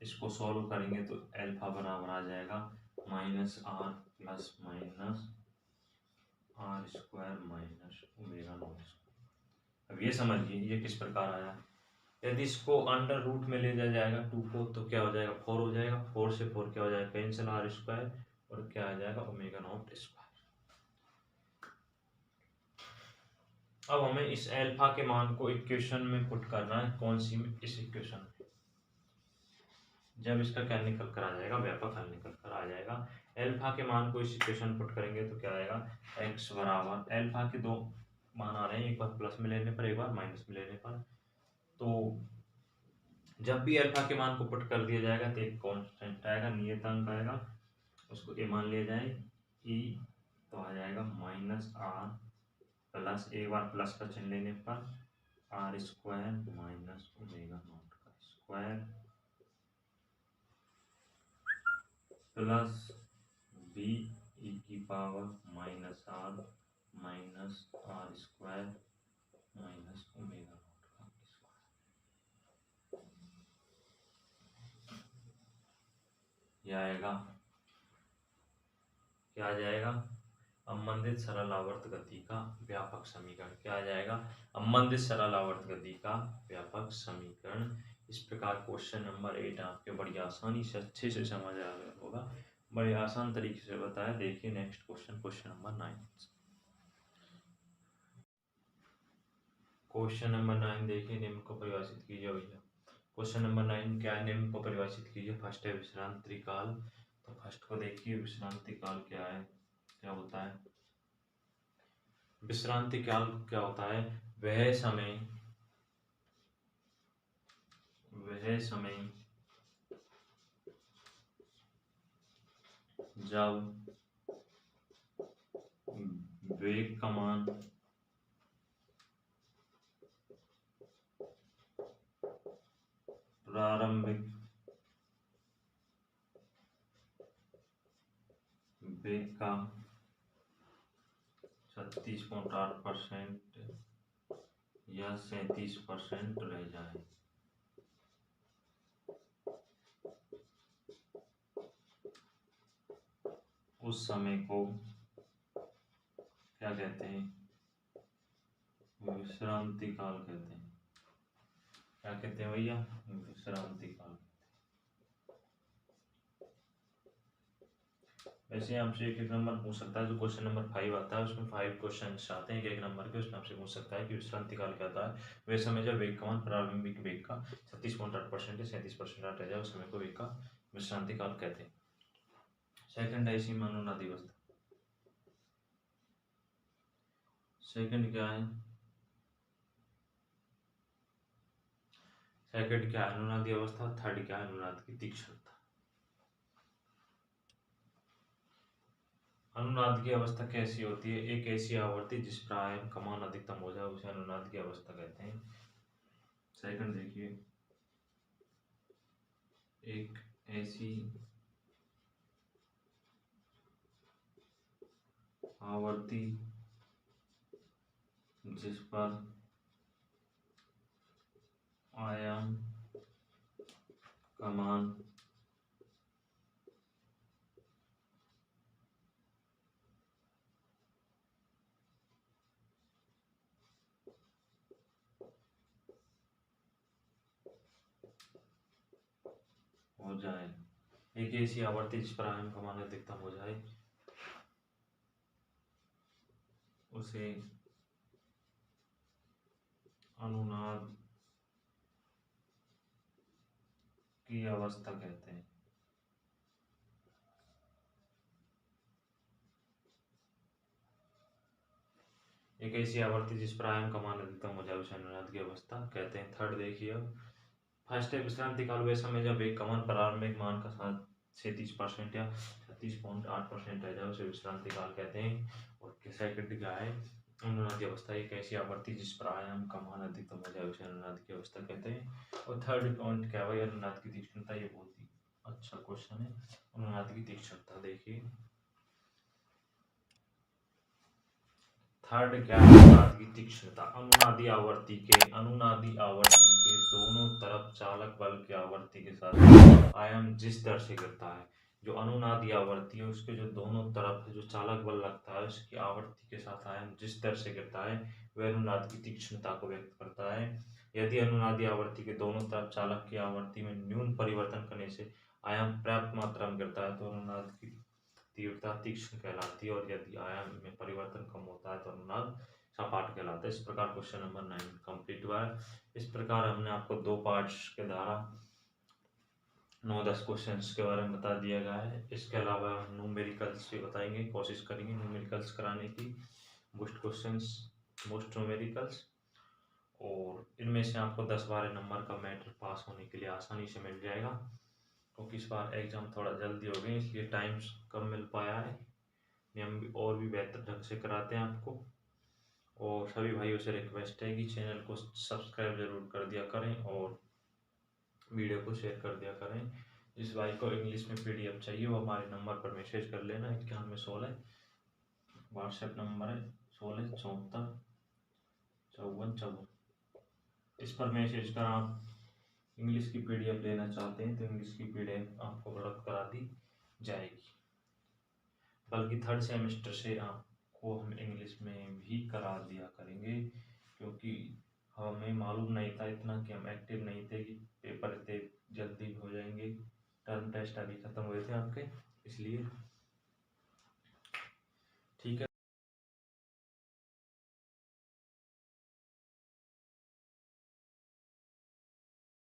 इसको सॉल्व करेंगे तो अल्फा बराबर आ जाएगा minus r plus minus r square minus omega not square. अब ये समझिए ये किस प्रकार आया। यदि इसको अंडर रूट में ले जाएगा 2 को तो क्या हो जाएगा 4 हो जाएगा, 4 से 4 क्या हो जाएगा कैंसिल आर स्क्वायर और क्या आ जाएगा ओमेगा नॉट स्क्वायर। अब हमें इस अल्फा के मान को इक्वेशन में पुट करना है। कौन सी में? इस इक्वेशन में। जब इसका क्या निकल कर आ जाएगा व्यापक हल निकल कर आ जाएगा। अल्फा के मान को इस इक्वेशन पुट करेंगे तो क्या आएगा x बराबर अल्फा के दो मान आ रहे हैं, एक बार प्लस में लेने पर एक बार माइनस में लेने पर। तो जब भी अल्फा के मान को पुट कर दिया जाएगा तो एक कांस्टेंट आएगा, नियतांक आएगा, उसको ए मान लिया जाए ई, तो आ जाएगा माइनस आर प्लस एक बार प्लस का चिन्ह लेने पर r square minus omega naught का स्क्वायर प्लस बी ई की power minus r square minus omega naught का स्क्वायर। यह आएगा क्या आ जाएगा अवमंदित सरल आवर्त गति का व्यापक समीकरण। क्या आ जाएगा अवमंदित सरल आवर्त गति का व्यापक समीकरण। इस प्रकार क्वेश्चन नंबर 8 आपके बड़ी आसानी से अच्छे से समझ आ गया होगा, बड़े आसान तरीके से बताया। देखिए next question, question number 9। Question number 9 देखिए, निम्न को परिभाषित कीजिए भैया। क्वेश्चन नंबर 9 क्या है, निम्न को परिभाषित कीजिए। फर्स्ट है विश्रांति काल। तो फर्स्ट को देखिए विश्रांति काल क्या है, क्या होता है। विश्रांति काल क्या होता है, वह समय जब वेग का मान प्रारंभिक वेग का 36.8% या 37% रह जाए। उस समय को क्या कहते हैं, विश्रांति काल कहते हैं। क्या कहते हैं भैया, विश्रांति काल। वैसे आपसे एक नंबर पूछ सकता है, जो क्वेश्चन नंबर 5 आता है उसमें 5 क्वेश्चन आते हैं एक नंबर के, उसमें आपसे पूछ सकता है कि विश्रांति काल क्या होता है। वह समय जब वेग का मान प्रारंभिक वेग का 36.8% या 37% रह जाए, उस समय को वेग का विश्रांति काल कहते हैं। सेकंड है इसी में अनुनादी अवस्था। सेकंड क्या है, सेकंड क्या है अनुनादी अवस्था। थर्ड क्या है अनुनाद की तीक्ष्णता। अनुनाद की अवस्था कैसी होती है, एक ऐसी आवर्ती जिस पर आयाम का मान अधिकतम हो जाए उसे अनुनाद की अवस्था कहते हैं। सेकंड देखिए, एक ऐसी आवर्ती जिस पर आयाम का मान हो जाए, एक ऐसी आवर्ती जिस पर आयाम का मान अधिकतम हो जाए उसे अनुनाद की अवस्था कहते हैं। एक ऐसी आवर्ती जिस पर आयाम का मान अधिकतम हो जाए उसे अनुनाद की अवस्था कहते हैं। थर्ड देखिए, फर्स्ट है विश्रांति काल वह समय जब एक का मान प्रारंभिक मान का 37% या 36.8% रह जाए उसे विश्रांति काल कहते हैं। और सेकंड क्या है अनुनादी अवस्था, एक ऐसी आवर्ती जिस पर आयाम का मान अधिकतम हो जाए उसे अनुनाद की अवस्था कहते हैं। और थर्ड पॉइंट क्या है अनुनाद की तीक्ष्णता। ये बहुत ही अच्छा क्वेश्चन है। अनुनाद की तीक्ष्णता देखिए, थर्ड क्या है अनुनाद की तीक्ष्णता। अनुनादी आवर्ती के दोनों तरफ चालक बल की आवर्ती के साथ आयाम जिस दर से गिरता है, जो अनुनादी आवर्ती है उसके जो दोनों तरफ जो चालक बल लगता है उसकी आवर्ती के साथ आयाम जिस दर से गिरता है वह अनुनाद की तीक्ष्णता को व्यक्त करता है। यदि अनुनादी आवर्ती के दोनों तरफ चालक की आवर्ती में न्यून परिवर्तन करने से आयाम पर्याप्त मात्रा में गिरता है तो अनुनाद की तीव्रता तीक्ष्ण कहलाती है, और यदि आयाम में परिवर्तन कम होता है तो अनुनाद सपाट कहलाता है। इस प्रकार क्वेश्चन नंबर 9 कंप्लीट हुआ है। इस प्रकार हमने आपको 2 पार्ट्स के द्वारा 9-10 क्वेश्चंस के बारे में बता दिया गया है। इसके अलावा हम न्यूमेरिकल्स भी बताएंगे, कोशिश करेंगे न्यूमेरिकल्स कराने की, मोस्ट क्वेश्चंस, मोस्ट न्यूमेरिकल्स, और इनमें से आपको 10-12 नंबर का मैटर पास होने के लिए आसानी से मिल जाएगा, क्योंकि इस बार एग्जाम थोड़ा जल्दी हो गए इसलिए टाइम कम मिल पाया है। हम भी और भी बेहतर ढंग से कराते हैं आपको, और सभी भाइयों से रिक्वेस्ट है कि चैनल को सब्सक्राइब जरूर कर दिया करें और वीडियो को शेयर कर दिया करें। जिस भाई को इंग्लिश में PDF चाहिए वो हमारे नंबर पर मैसेज कर लेना, 9116 व्हाट्सएप नंबर है 16 74 54 54। इस पर मैसेज कर आप इंग्लिश की PDF लेना चाहते हैं तो इंग्लिश की PDF आपको उपलब्ध करा दी जाएगी। बल्कि 3rd सेमेस्टर से आपको हम इंग्लिश में भी करा दिया करेंगे, क्योंकि हमें मालूम नहीं था इतना कि हम एक्टिव नहीं थे कि पेपर इतने जल्दी हो जाएंगे। टर्म टेस्ट अभी ख़त्म हुए थे आपके, इसलिए